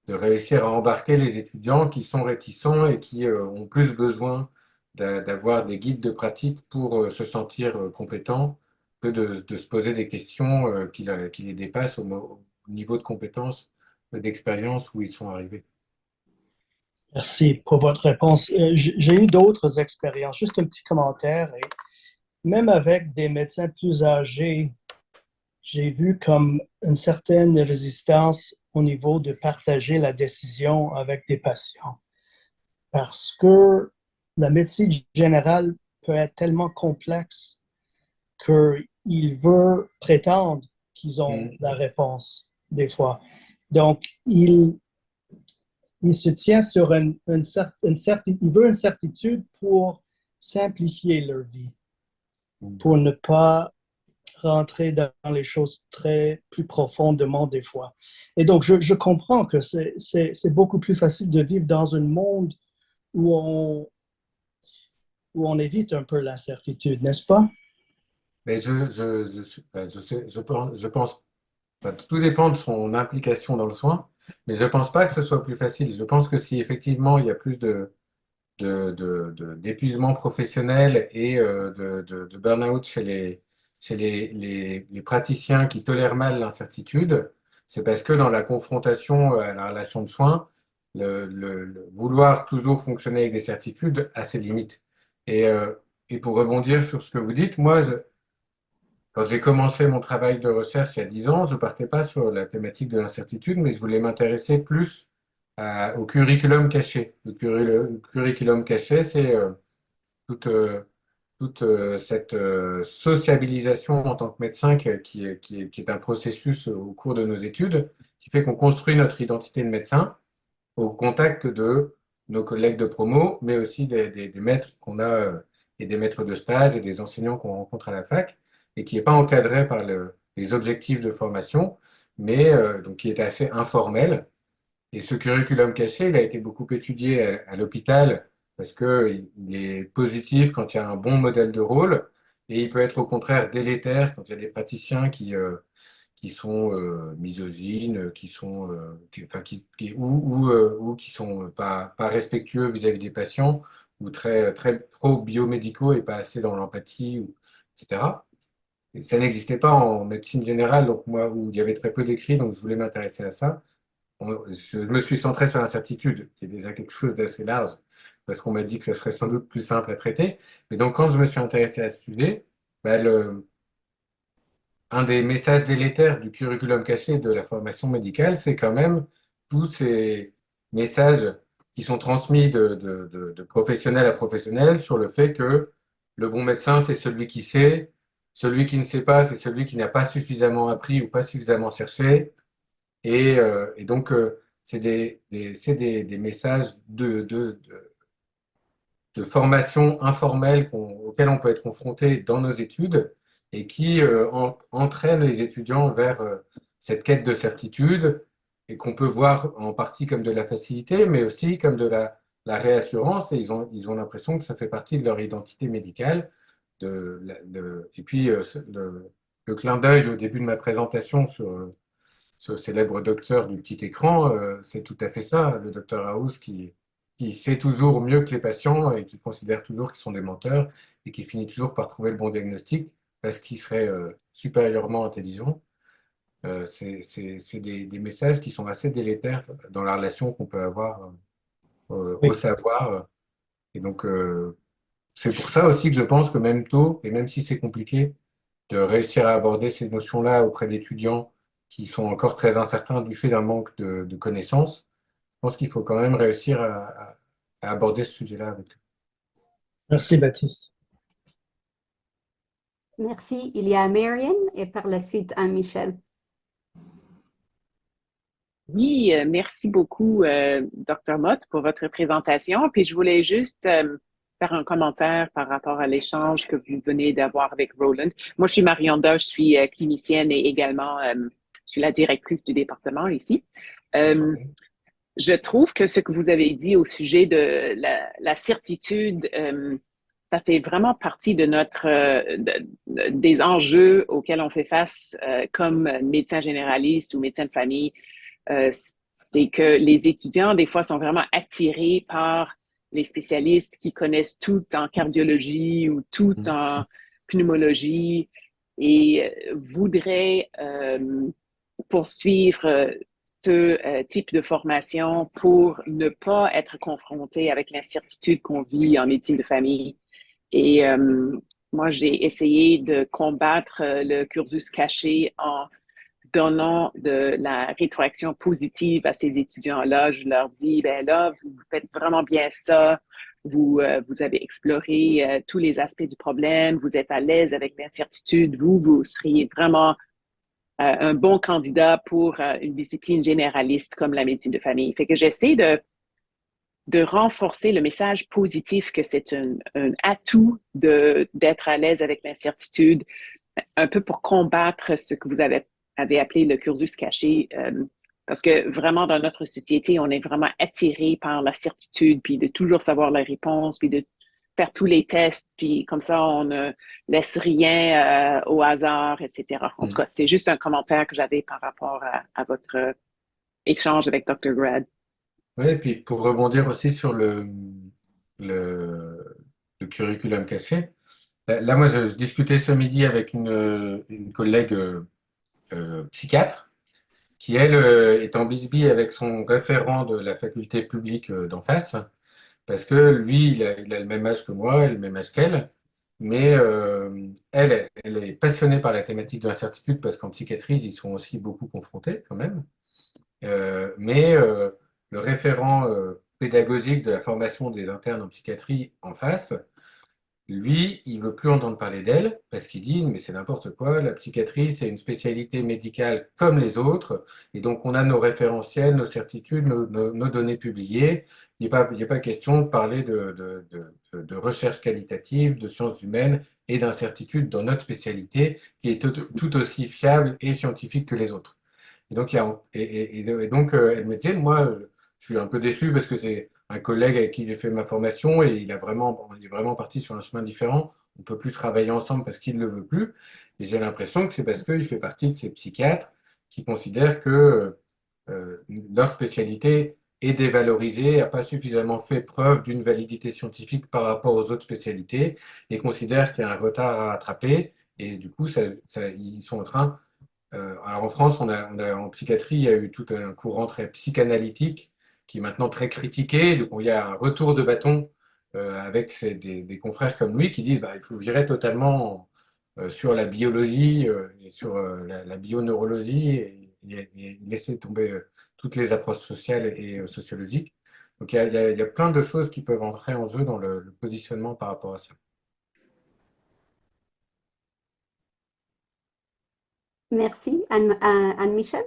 réussir à embarquer les étudiants qui sont réticents et qui ont plus besoin d'avoir des guides de pratique pour se sentir compétent que de se poser des questions qui les dépassent au niveau de compétences, d'expérience où ils sont arrivés. Merci pour votre réponse. J'ai eu d'autres expériences. Juste un petit commentaire. Et même avec des médecins plus âgés, j'ai vu comme une certaine résistance au niveau de partager la décision avec des patients. Parce que la médecine générale peut être tellement complexe qu'ils veulent prétendre qu'ils ont la réponse des fois. Donc, il se tient sur il veut une certitude pour simplifier leur vie, pour ne pas rentrer dans les choses plus profondément des fois. Et donc, je comprends que c'est beaucoup plus facile de vivre dans un monde où on évite un peu l'incertitude, n'est-ce pas? Mais je pense, enfin, tout dépend de son implication dans le soin, mais je pense pas que ce soit plus facile. Je pense que si effectivement il y a plus d'épuisement professionnel et de burn-out chez les praticiens qui tolèrent mal l'incertitude, c'est parce que dans la confrontation à la relation de soins, le vouloir toujours fonctionner avec des certitudes a ses limites. Et, euh, et pour rebondir sur ce que vous dites, quand j'ai commencé mon travail de recherche il y a 10 ans, je partais pas sur la thématique de l'incertitude, mais je voulais m'intéresser plus au curriculum caché. Le curriculum caché, c'est toute, cette sociabilisation en tant que médecin qui est un processus au cours de nos études, qui fait qu'on construit notre identité de médecin au contact de nos collègues de promo, mais aussi des maîtres qu'on a et des maîtres de stage et des enseignants qu'on rencontre à la fac, et qui n'est pas encadré par les objectifs de formation, mais donc qui est assez informel. Et ce curriculum caché, il a été beaucoup étudié à l'hôpital parce qu'il est positif quand il y a un bon modèle de rôle, et il peut être au contraire délétère quand il y a des praticiens qui sont misogynes, ou qui sont pas respectueux vis-à-vis des patients, ou très trop biomédicaux et pas assez dans l'empathie, etc. Et ça n'existait pas en médecine générale, donc moi, où il y avait très peu d'écrits, donc je voulais m'intéresser à ça. Je me suis centré sur l'incertitude, qui est déjà quelque chose d'assez large, parce qu'on m'a dit que ça serait sans doute plus simple à traiter. Mais donc, quand je me suis intéressé à ce sujet, bah, un des messages délétères du curriculum caché de la formation médicale, c'est quand même tous ces messages qui sont transmis de professionnel à professionnel sur le fait que le bon médecin, c'est celui qui sait, celui qui ne sait pas, c'est celui qui n'a pas suffisamment appris ou pas suffisamment cherché. Et donc, c'est des messages de formation informelle auxquels on peut être confronté dans nos études et qui entraînent les étudiants vers cette quête de certitude et qu'on peut voir en partie comme de la facilité, mais aussi comme de la réassurance. Et ils ont l'impression que ça fait partie de leur identité médicale. Et puis, le clin d'œil au début de ma présentation sur ce célèbre docteur du petit écran, c'est tout à fait ça, le docteur House qui sait toujours mieux que les patients et qui considère toujours qu'ils sont des menteurs et qui finit toujours par trouver le bon diagnostic parce qu'il serait supérieurement intelligent. C'est des messages qui sont assez délétères dans la relation qu'on peut avoir au Oui. savoir. Et donc, c'est pour ça aussi que je pense que même tôt, et même si c'est compliqué, de réussir à aborder ces notions-là auprès d'étudiants qui sont encore très incertains du fait d'un manque de connaissances, je pense qu'il faut quand même réussir à aborder ce sujet-là avec eux. Merci, Baptiste. Merci. Il y a Marion et par la suite Anne-Michel. Oui, merci beaucoup, Dr. Mott, pour votre présentation. Puis je voulais juste faire un commentaire par rapport à l'échange que vous venez d'avoir avec Roland. Moi, je suis Marionda, je suis clinicienne et également je suis la directrice du département ici. Je trouve que ce que vous avez dit au sujet de la certitude, ça fait vraiment partie de des enjeux auxquels on fait face comme médecin généraliste ou médecin de famille. C'est que les étudiants, des fois, sont vraiment attirés par les spécialistes qui connaissent tout en cardiologie ou tout en pneumologie et voudraient poursuivre ce type de formation pour ne pas être confronté avec l'incertitude qu'on vit en médecine de famille. Et moi, j'ai essayé de combattre le cursus caché en donnant de la rétroaction positive à ces étudiants-là. Je leur dis, ben là, vous faites vraiment bien ça. Vous avez exploré tous les aspects du problème. Vous êtes à l'aise avec l'incertitude. Vous seriez vraiment un bon candidat pour une discipline généraliste comme la médecine de famille. Fait que j'essaie de renforcer le message positif que c'est un atout d'être à l'aise avec l'incertitude, un peu pour combattre ce que vous avez appelé le cursus caché. Parce que vraiment, dans notre société, on est vraiment attiré par la certitude, puis de toujours savoir la réponse, puis de faire tous les tests, puis comme ça, on ne laisse rien au hasard, etc. En tout cas, c'est juste un commentaire que j'avais par rapport à votre échange avec Dr. Grad. Oui, et puis pour rebondir aussi sur le, le curriculum caché, là, moi, je discutais ce midi avec une collègue psychiatre qui, elle, est en bisbille avec son référent de la faculté publique d'en face, parce que lui, il a le même âge que moi, le même âge qu'elle, mais elle est passionnée par la thématique de l'incertitude, parce qu'en psychiatrie, ils y sont aussi beaucoup confrontés quand même. Mais le référent pédagogique de la formation des internes en psychiatrie en face, lui, il veut plus entendre parler d'elle parce qu'il dit, mais c'est n'importe quoi, la psychiatrie, c'est une spécialité médicale comme les autres, et donc on a nos référentiels, nos certitudes, nos données publiées. Il n'y a pas question de parler de recherche qualitative, de sciences humaines et d'incertitude dans notre spécialité qui est tout aussi fiable et scientifique que les autres. Et donc, elle me disait, moi, je suis un peu déçu parce que c'est un collègue avec qui j'ai fait ma formation et il est vraiment parti sur un chemin différent. On ne peut plus travailler ensemble parce qu'il ne le veut plus. Et j'ai l'impression que c'est parce qu'il fait partie de ces psychiatres qui considèrent que leur spécialité est dévalorisée, n'a pas suffisamment fait preuve d'une validité scientifique par rapport aux autres spécialités et considèrent qu'il y a un retard à rattraper. Et du coup, ils sont en train alors en France, en psychiatrie, il y a eu tout un courant très psychanalytique qui est maintenant très critiqué. Donc il y a un retour de bâton avec des confrères comme lui qui disent bah, il faut virer totalement sur la biologie et sur la bioneurologie et laisser tomber toutes les approches sociales et sociologiques. Donc il y a plein de choses qui peuvent entrer en jeu dans le positionnement par rapport à ça. Merci. Anne-Michel?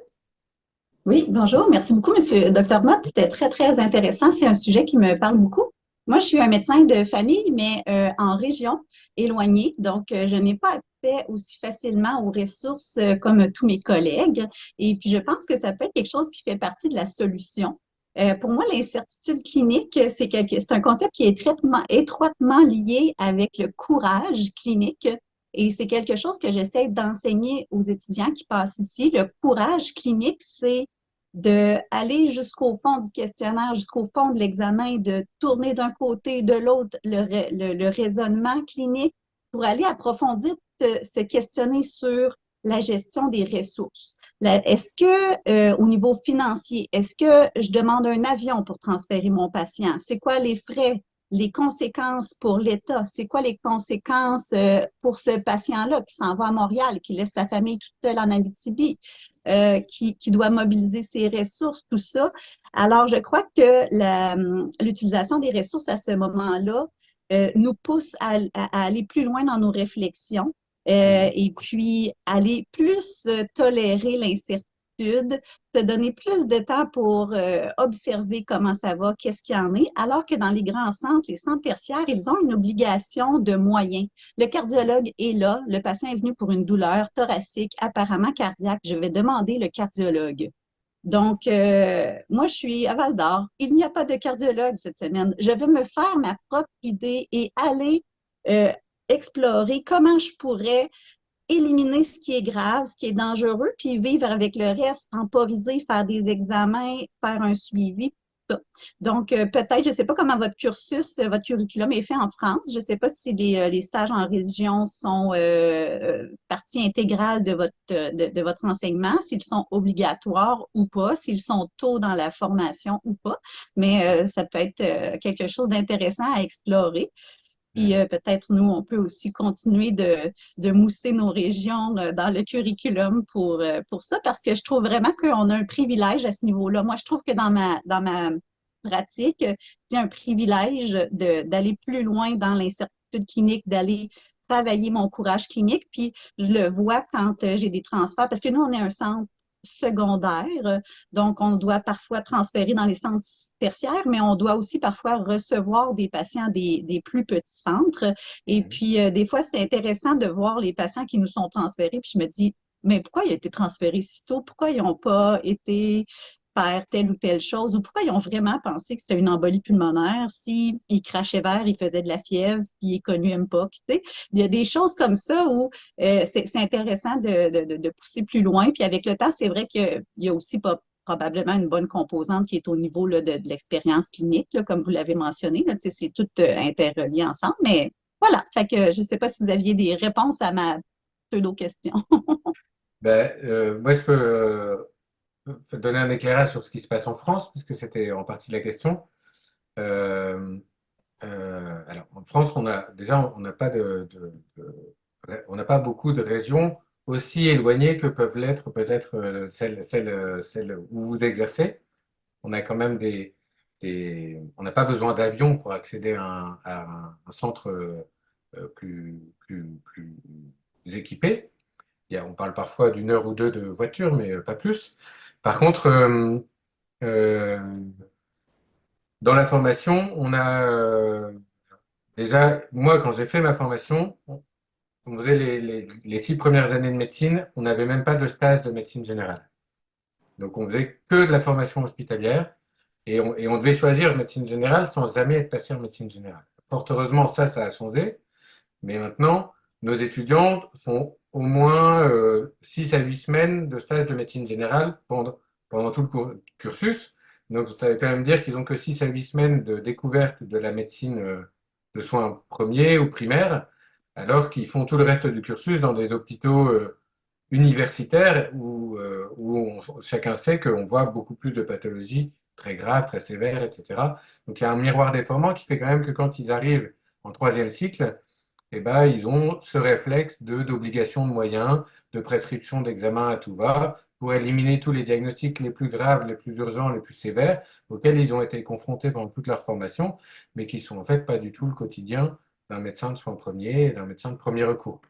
Oui, bonjour. Merci beaucoup, Monsieur Dr. Mott. C'était très, très intéressant. C'est un sujet qui me parle beaucoup. Moi, je suis un médecin de famille, mais en région éloignée. Donc, je n'ai pas accès aussi facilement aux ressources comme tous mes collègues. Et puis, je pense que ça peut être quelque chose qui fait partie de la solution. Pour moi, l'incertitude clinique, c'est un concept qui est étroitement lié avec le courage clinique. Et c'est quelque chose que j'essaie d'enseigner aux étudiants qui passent ici. Le courage clinique, c'est d'aller jusqu'au fond du questionnaire, jusqu'au fond de l'examen, de tourner d'un côté, de l'autre, le raisonnement clinique pour aller approfondir, se questionner sur la gestion des ressources. Est-ce que, au niveau financier, est-ce que je demande un avion pour transférer mon patient? C'est quoi les frais? Les conséquences pour l'État, c'est quoi les conséquences pour ce patient-là qui s'en va à Montréal, qui laisse sa famille toute seule en Abitibi, qui doit mobiliser ses ressources, tout ça. Alors, je crois que l'utilisation des ressources à ce moment-là nous pousse à aller plus loin dans nos réflexions et puis aller plus tolérer l'incertitude, se donner plus de temps pour observer comment ça va, qu'est-ce qu'il y en est, alors que dans les grands centres, les centres tertiaires, ils ont une obligation de moyens. Le cardiologue est là, le patient est venu pour une douleur thoracique, apparemment cardiaque, je vais demander le cardiologue. Donc, moi, je suis à Val-d'Or. Il n'y a pas de cardiologue cette semaine. Je vais me faire ma propre idée et aller explorer comment je pourrais éliminer ce qui est grave, ce qui est dangereux, puis vivre avec le reste, temporiser, faire des examens, faire un suivi. ça. Donc, peut-être, je ne sais pas comment votre cursus, votre curriculum est fait en France. Je ne sais pas si les stages en région sont partie intégrale de votre enseignement, s'ils sont obligatoires ou pas, s'ils sont tôt dans la formation ou pas. Mais ça peut être quelque chose d'intéressant à explorer. Puis peut-être nous, on peut aussi continuer de mousser nos régions dans le curriculum pour ça, parce que je trouve vraiment qu'on a un privilège à ce niveau-là. Moi, je trouve que dans ma pratique, c'est un privilège d'aller plus loin dans l'incertitude clinique, d'aller travailler mon courage clinique. Puis je le vois quand j'ai des transferts, parce que nous, on est un centre secondaire, donc on doit parfois transférer dans les centres tertiaires, mais on doit aussi parfois recevoir des patients des plus petits centres. Et puis, des fois, c'est intéressant de voir les patients qui nous sont transférés, puis je me dis, mais pourquoi il a été transféré si tôt? Pourquoi ils n'ont pas été faire telle ou telle chose, ou pourquoi ils ont vraiment pensé que c'était une embolie pulmonaire, si il crachait vert, il faisait de la fièvre, puis il est connu MPOC, tu sais. Il y a des choses comme ça où c'est intéressant de pousser plus loin. Puis avec le temps, c'est vrai qu'il y a aussi probablement une bonne composante qui est au niveau là, de l'expérience clinique, là, comme vous l'avez mentionné. Là, tu sais, c'est tout interrelié ensemble. Mais voilà, fait que je ne sais pas si vous aviez des réponses à ma pseudo-question. Moi, je peux donner un éclairage sur ce qui se passe en France, puisque c'était en partie la question. Euh, alors, en France, on n'a pas on n'a pas beaucoup de régions aussi éloignées que peuvent l'être peut-être celles où vous exercez. On a quand même on n'a pas besoin d'avion pour accéder à un centre plus équipé. On parle parfois d'une heure ou deux de voiture, mais pas plus. Par contre, euh, dans la formation, on a déjà, moi, quand j'ai fait ma formation, on faisait les 6 premières années de médecine, on n'avait même pas de stage de médecine générale. Donc, on faisait que de la formation hospitalière et on devait choisir médecine générale sans jamais être passé en médecine générale. Fort heureusement, ça a changé. Mais maintenant, nos étudiants font au moins 6 à 8 semaines de stage de médecine générale pendant tout le cursus. Donc, ça veut quand même dire qu'ils n'ont que 6 à 8 semaines de découverte de la médecine de soins premiers ou primaires, alors qu'ils font tout le reste du cursus dans des hôpitaux universitaires où chacun sait qu'on voit beaucoup plus de pathologies très graves, très sévères, etc. Donc, il y a un miroir déformant qui fait quand même que quand ils arrivent en troisième cycle, eh ben, ils ont ce réflexe d'obligation de moyens, de prescription d'examens à tout va, pour éliminer tous les diagnostics les plus graves, les plus urgents, les plus sévères, auxquels ils ont été confrontés pendant toute leur formation, mais qui sont en fait pas du tout le quotidien d'un médecin de soins premiers et d'un médecin de premier recours.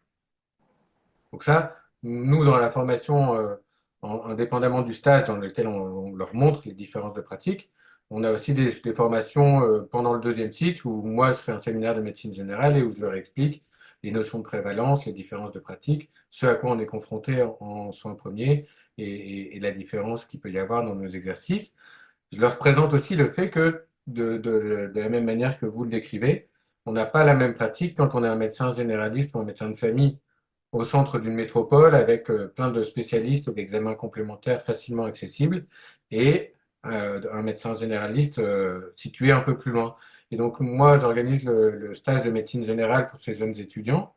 Donc ça, nous, dans la formation, indépendamment du stage dans lequel on leur montre les différences de pratique, on a aussi des formations pendant le deuxième cycle où moi, je fais un séminaire de médecine générale et où je leur explique les notions de prévalence, les différences de pratique, ce à quoi on est confronté en soins premiers et la différence qu'il peut y avoir dans nos exercices. Je leur présente aussi le fait que, de la même manière que vous le décrivez, on n'a pas la même pratique quand on est un médecin généraliste ou un médecin de famille au centre d'une métropole avec plein de spécialistes ou d'examens complémentaires facilement accessibles et un médecin généraliste situé un peu plus loin. Et donc, moi, j'organise le stage de médecine générale pour ces jeunes étudiants.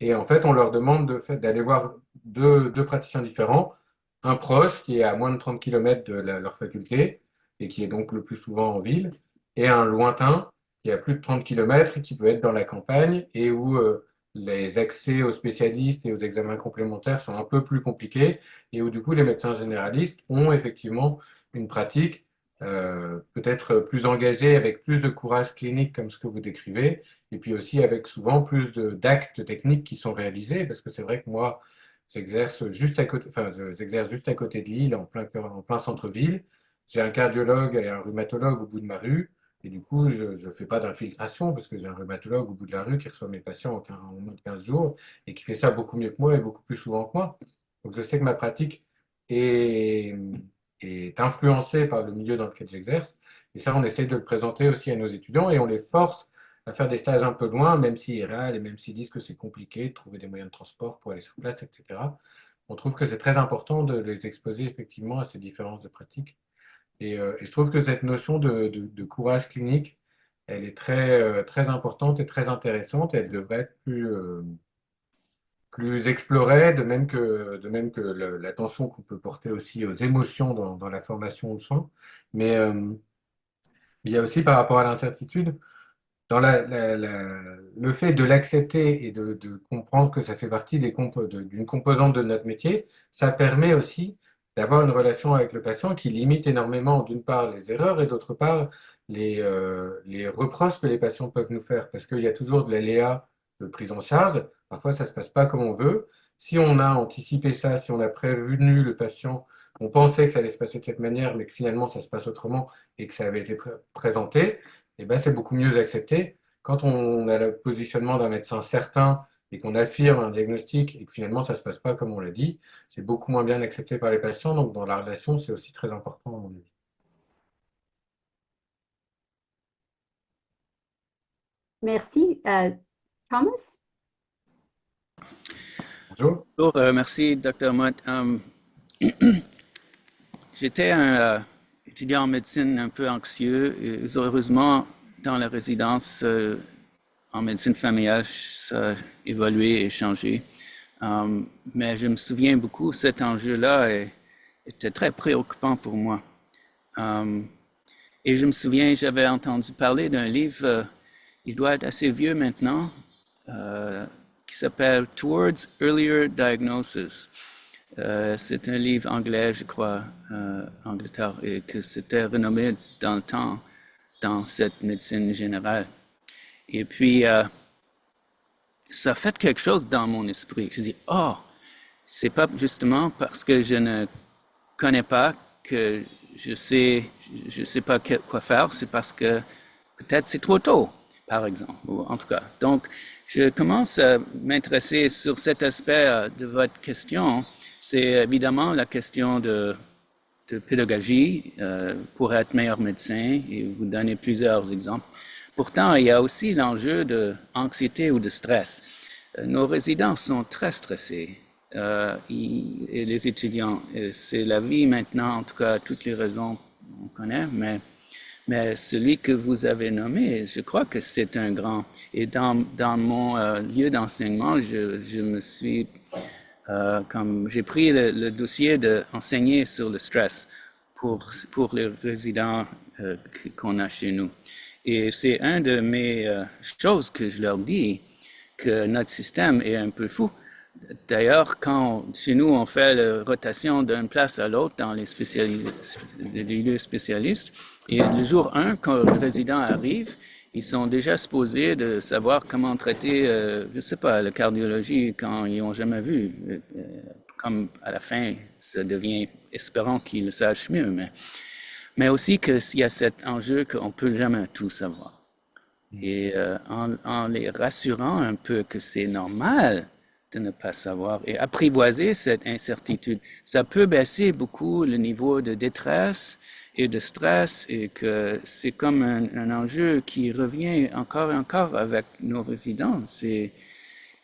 Et en fait, on leur demande d'aller voir deux praticiens différents. Un proche qui est à moins de 30 km de leur faculté et qui est donc le plus souvent en ville, et un lointain qui est à plus de 30 km et qui peut être dans la campagne et où les accès aux spécialistes et aux examens complémentaires sont un peu plus compliqués et où du coup les médecins généralistes ont effectivement une pratique peut-être plus engagée avec plus de courage clinique comme ce que vous décrivez et puis aussi avec souvent plus d'actes techniques qui sont réalisés, parce que c'est vrai que moi, j'exerce juste à côté, enfin, j'exerce juste à côté de Lille, en plein centre-ville. J'ai un cardiologue et un rhumatologue au bout de ma rue, et du coup, je ne fais pas d'infiltration, parce que j'ai un rhumatologue au bout de la rue qui reçoit mes patients en moins de 15 jours, et qui fait ça beaucoup mieux que moi et beaucoup plus souvent que moi. Donc, je sais que ma pratique est, est influencée par le milieu dans lequel j'exerce, et ça, on essaie de le présenter aussi à nos étudiants, et on les force à faire des stages un peu loin, même s'ils râlent et même s'ils disent que c'est compliqué de trouver des moyens de transport pour aller sur place, etc. On trouve que c'est très important de les exposer effectivement à ces différences de pratique Et je trouve que cette notion de courage clinique, elle est très importante et très intéressante. Elle devrait être plus explorée, de même que l'attention qu'on peut porter aussi aux émotions dans la formation au chant. Mais il y a aussi par rapport à l'incertitude, le fait de l'accepter et de comprendre que ça fait partie d'une composante de notre métier, ça permet aussi d'avoir une relation avec le patient qui limite énormément, d'une part, les erreurs et d'autre part, les reproches que les patients peuvent nous faire. Parce qu'il y a toujours de l'aléa de prise en charge. Parfois, ça ne se passe pas comme on veut. Si on a anticipé ça, si on a prévenu le patient, on pensait que ça allait se passer de cette manière, mais que finalement, ça se passe autrement et que ça avait été présenté, eh ben, c'est beaucoup mieux accepté. Quand on a le positionnement d'un médecin certain et qu'on affirme un diagnostic et que finalement ça ne se passe pas comme on l'a dit, c'est beaucoup moins bien accepté par les patients. Donc dans la relation, c'est aussi très important à mon avis. Merci. Thomas? Bonjour. Bonjour, merci, Dr. Mott. J'étais un étudiant en médecine un peu anxieux et heureusement, dans la résidence en médecine familiale, ça a évolué et changé. Mais je me souviens beaucoup, cet enjeu-là était très préoccupant pour moi. Et je me souviens, j'avais entendu parler d'un livre, il doit être assez vieux maintenant, qui s'appelle Towards Earlier Diagnosis. C'est un livre anglais, je crois, Angleterre, et que c'était renommé dans le temps dans cette médecine générale. Et puis, ça a fait quelque chose dans mon esprit. Je dis, oh, c'est pas justement parce que je ne connais pas que je sais pas quoi faire, c'est parce que peut-être c'est trop tôt, par exemple, ou en tout cas. Donc, je commence à m'intéresser sur cet aspect de votre question. C'est évidemment la question de pédagogie pour être meilleur médecin et vous donner plusieurs exemples. Pourtant, il y a aussi l'enjeu d'anxiété ou de stress. Nos résidents sont très stressés et les étudiants. C'est la vie maintenant, en tout cas, toutes les raisons on connaît, mais celui que vous avez nommé, je crois que c'est un grand. Et dans mon lieu d'enseignement, je me suis, comme j'ai pris le dossier d'enseigner sur le stress pour les résidents qu'on a chez nous. Et c'est une de mes choses que je leur dis, que notre système est un peu fou. D'ailleurs, quand chez nous, on fait la rotation d'une place à l'autre dans les lieux spécialistes, et le jour 1, quand le résident arrive, ils sont déjà supposés de savoir comment traiter, je ne sais pas, la cardiologie quand ils n'ont jamais vu. Comme à la fin, ça devient espérant qu'ils le sachent mieux, mais aussi qu'il y a cet enjeu qu'on ne peut jamais tout savoir. Et en les rassurant un peu que c'est normal de ne pas savoir et apprivoiser cette incertitude, ça peut baisser beaucoup le niveau de détresse et de stress et que c'est comme un enjeu qui revient encore et encore avec nos résidents.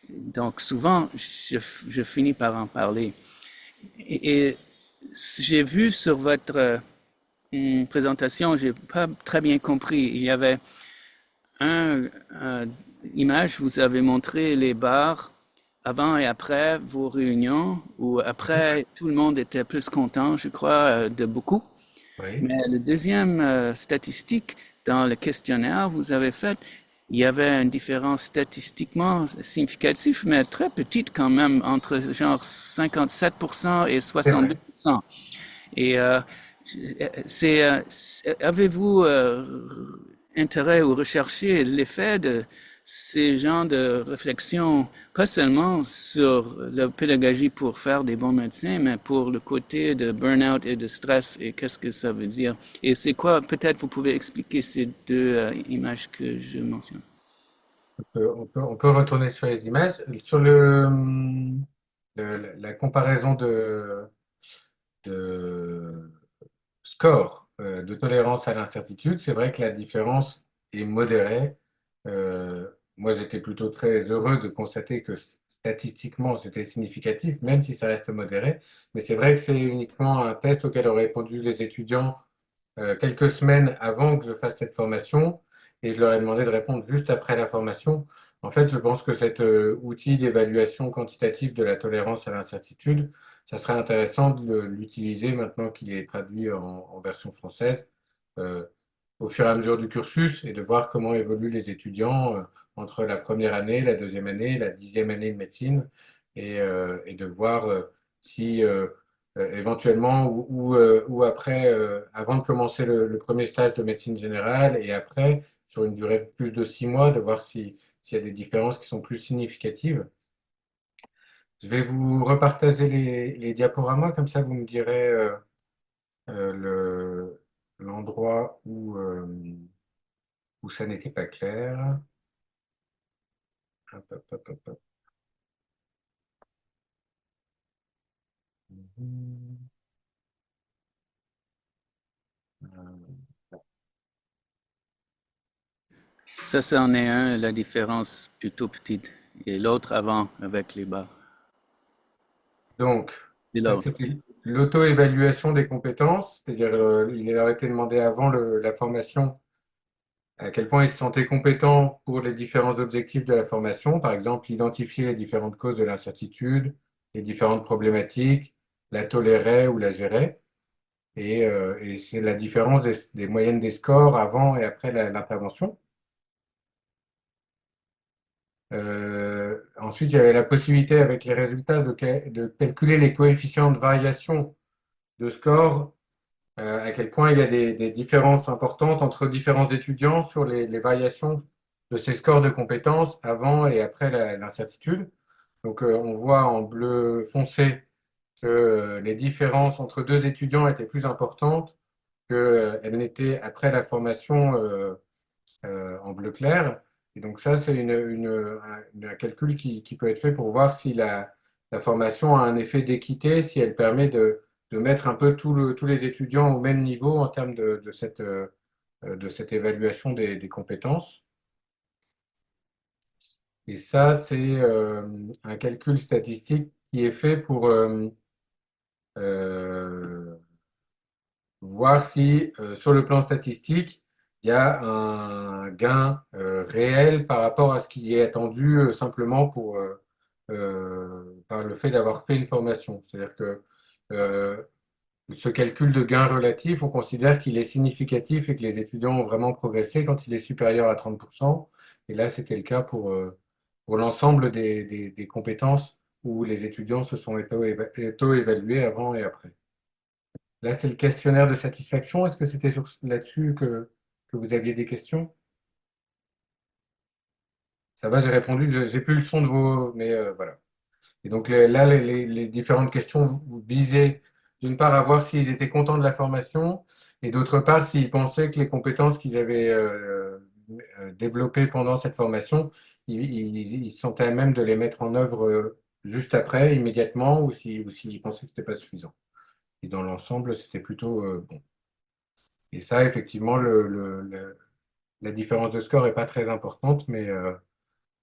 Donc souvent, je finis par en parler. Et j'ai vu sur votre présentation, j'ai pas très bien compris. Il y avait une image, vous avez montré les bars avant et après vos réunions, où après tout le monde était plus content, je crois, de beaucoup. Oui. Mais la deuxième statistique dans le questionnaire vous avez fait, il y avait une différence statistiquement significative, mais très petite quand même, entre genre 57% et 62%. Et avez-vous intérêt ou recherché l'effet de ces genres de réflexions, pas seulement sur la pédagogie pour faire des bons médecins, mais pour le côté de burn-out et de stress et qu'est-ce que ça veut dire? Et c'est quoi, peut-être vous pouvez expliquer ces deux images que je mentionne. On peut retourner sur les images. Sur la comparaison de score de tolérance à l'incertitude, c'est vrai que la différence est modérée. Moi, j'étais plutôt très heureux de constater que statistiquement, c'était significatif, même si ça reste modéré. Mais c'est vrai que c'est uniquement un test auquel auraient répondu les étudiants quelques semaines avant que je fasse cette formation et je leur ai demandé de répondre juste après la formation. En fait, je pense que cet outil d'évaluation quantitative de la tolérance à l'incertitude, ça serait intéressant de l'utiliser maintenant qu'il est traduit en version française euh, au fur et à mesure du cursus et de voir comment évoluent les étudiants entre la première année, la deuxième année, la 10e année de médecine et de voir si éventuellement ou après, avant de commencer le premier stage de médecine générale et après, sur une durée de plus de 6 mois, de voir s'il y a des différences qui sont plus significatives. Je vais vous repartager les diaporamas, comme ça vous me direz l'endroit où ça n'était pas clair. Hop, hop, hop, hop, hop. Mhm. Ça, c'en est un, la différence plutôt petite. Et l'autre avant, avec les barres. Donc, Et ça l'autre. c'était l'auto-évaluation des compétences, c'est-à-dire il leur a été demandé avant la formation à quel point ils se sentaient compétents pour les différents objectifs de la formation, par exemple identifier les différentes causes de l'incertitude, les différentes problématiques, la tolérer ou la gérer. Et c'est la différence des moyennes des scores avant et après l'intervention. Ensuite, il y avait la possibilité avec les résultats de calculer les coefficients de variation de score, à quel point il y a des différences importantes entre différents étudiants sur les variations de ces scores de compétences avant et après l'incertitude. Donc, on voit en bleu foncé que les différences entre deux étudiants étaient plus importantes qu'elles n'étaient après la formation en bleu clair. Et donc ça, c'est un calcul qui peut être fait pour voir si la formation a un effet d'équité, si elle permet de mettre un peu tous les étudiants au même niveau en termes de cette évaluation des compétences. Et ça, c'est un calcul statistique qui est fait pour euh, voir si, sur le plan statistique, il y a un gain réel par rapport à ce qui est attendu simplement par le fait d'avoir fait une formation. C'est-à-dire que euh, ce calcul de gain relatif, on considère qu'il est significatif et que les étudiants ont vraiment progressé quand il est supérieur à 30%. Et là, c'était le cas pour l'ensemble des compétences où les étudiants se sont auto-évalués avant et après. Là, c'est le questionnaire de satisfaction. Est-ce que c'était là-dessus que vous aviez des questions? Ça va, j'ai répondu. J'ai plus le son de vos... Mais voilà. Et donc là, les différentes questions vous visaient d'une part à voir s'ils étaient contents de la formation et d'autre part s'ils pensaient que les compétences qu'ils avaient développées pendant cette formation, ils se sentaient à même de les mettre en œuvre juste après, immédiatement, ou s'ils pensaient que ce n'était pas suffisant. Et dans l'ensemble, c'était plutôt bon. Et ça, effectivement, la différence de score n'est pas très importante, mais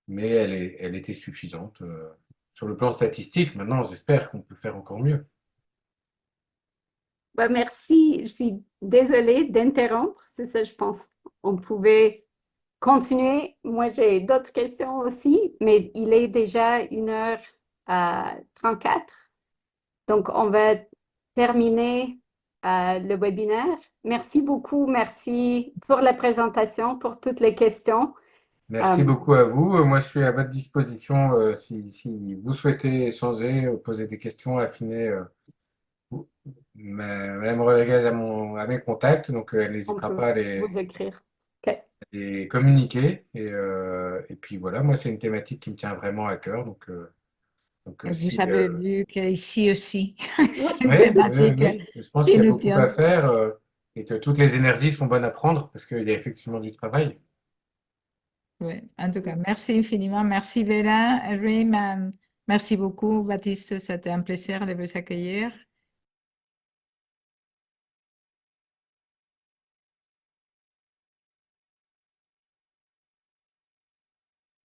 elle était suffisante. Sur le plan statistique, maintenant, j'espère qu'on peut faire encore mieux. Bah, merci. Je suis désolée d'interrompre. C'est ça, je pense. On pouvait continuer. Moi, j'ai d'autres questions aussi, mais il est déjà 1h34. Donc, on va terminer le webinaire. Merci beaucoup. Merci pour la présentation, pour toutes les questions. Merci beaucoup à vous. Moi, je suis à votre disposition si vous souhaitez échanger, poser des questions, affiner. Madame Rodriguez a mes contacts, donc elle On n'hésitera peut pas vous écrire. OK. les communiquer. Et puis voilà, moi, c'est une thématique qui me tient vraiment à cœur. Donc Et vous si, avez vu qu'ici aussi, c'est une oui, oui, thématique oui, je pense qui qu'il y a nous beaucoup à tient. faire et que toutes les énergies sont bonnes à prendre parce qu'il y a effectivement du travail. Oui, en tout cas, merci infiniment. Merci Vera, Rim, merci beaucoup, Baptiste. C'était un plaisir de vous accueillir.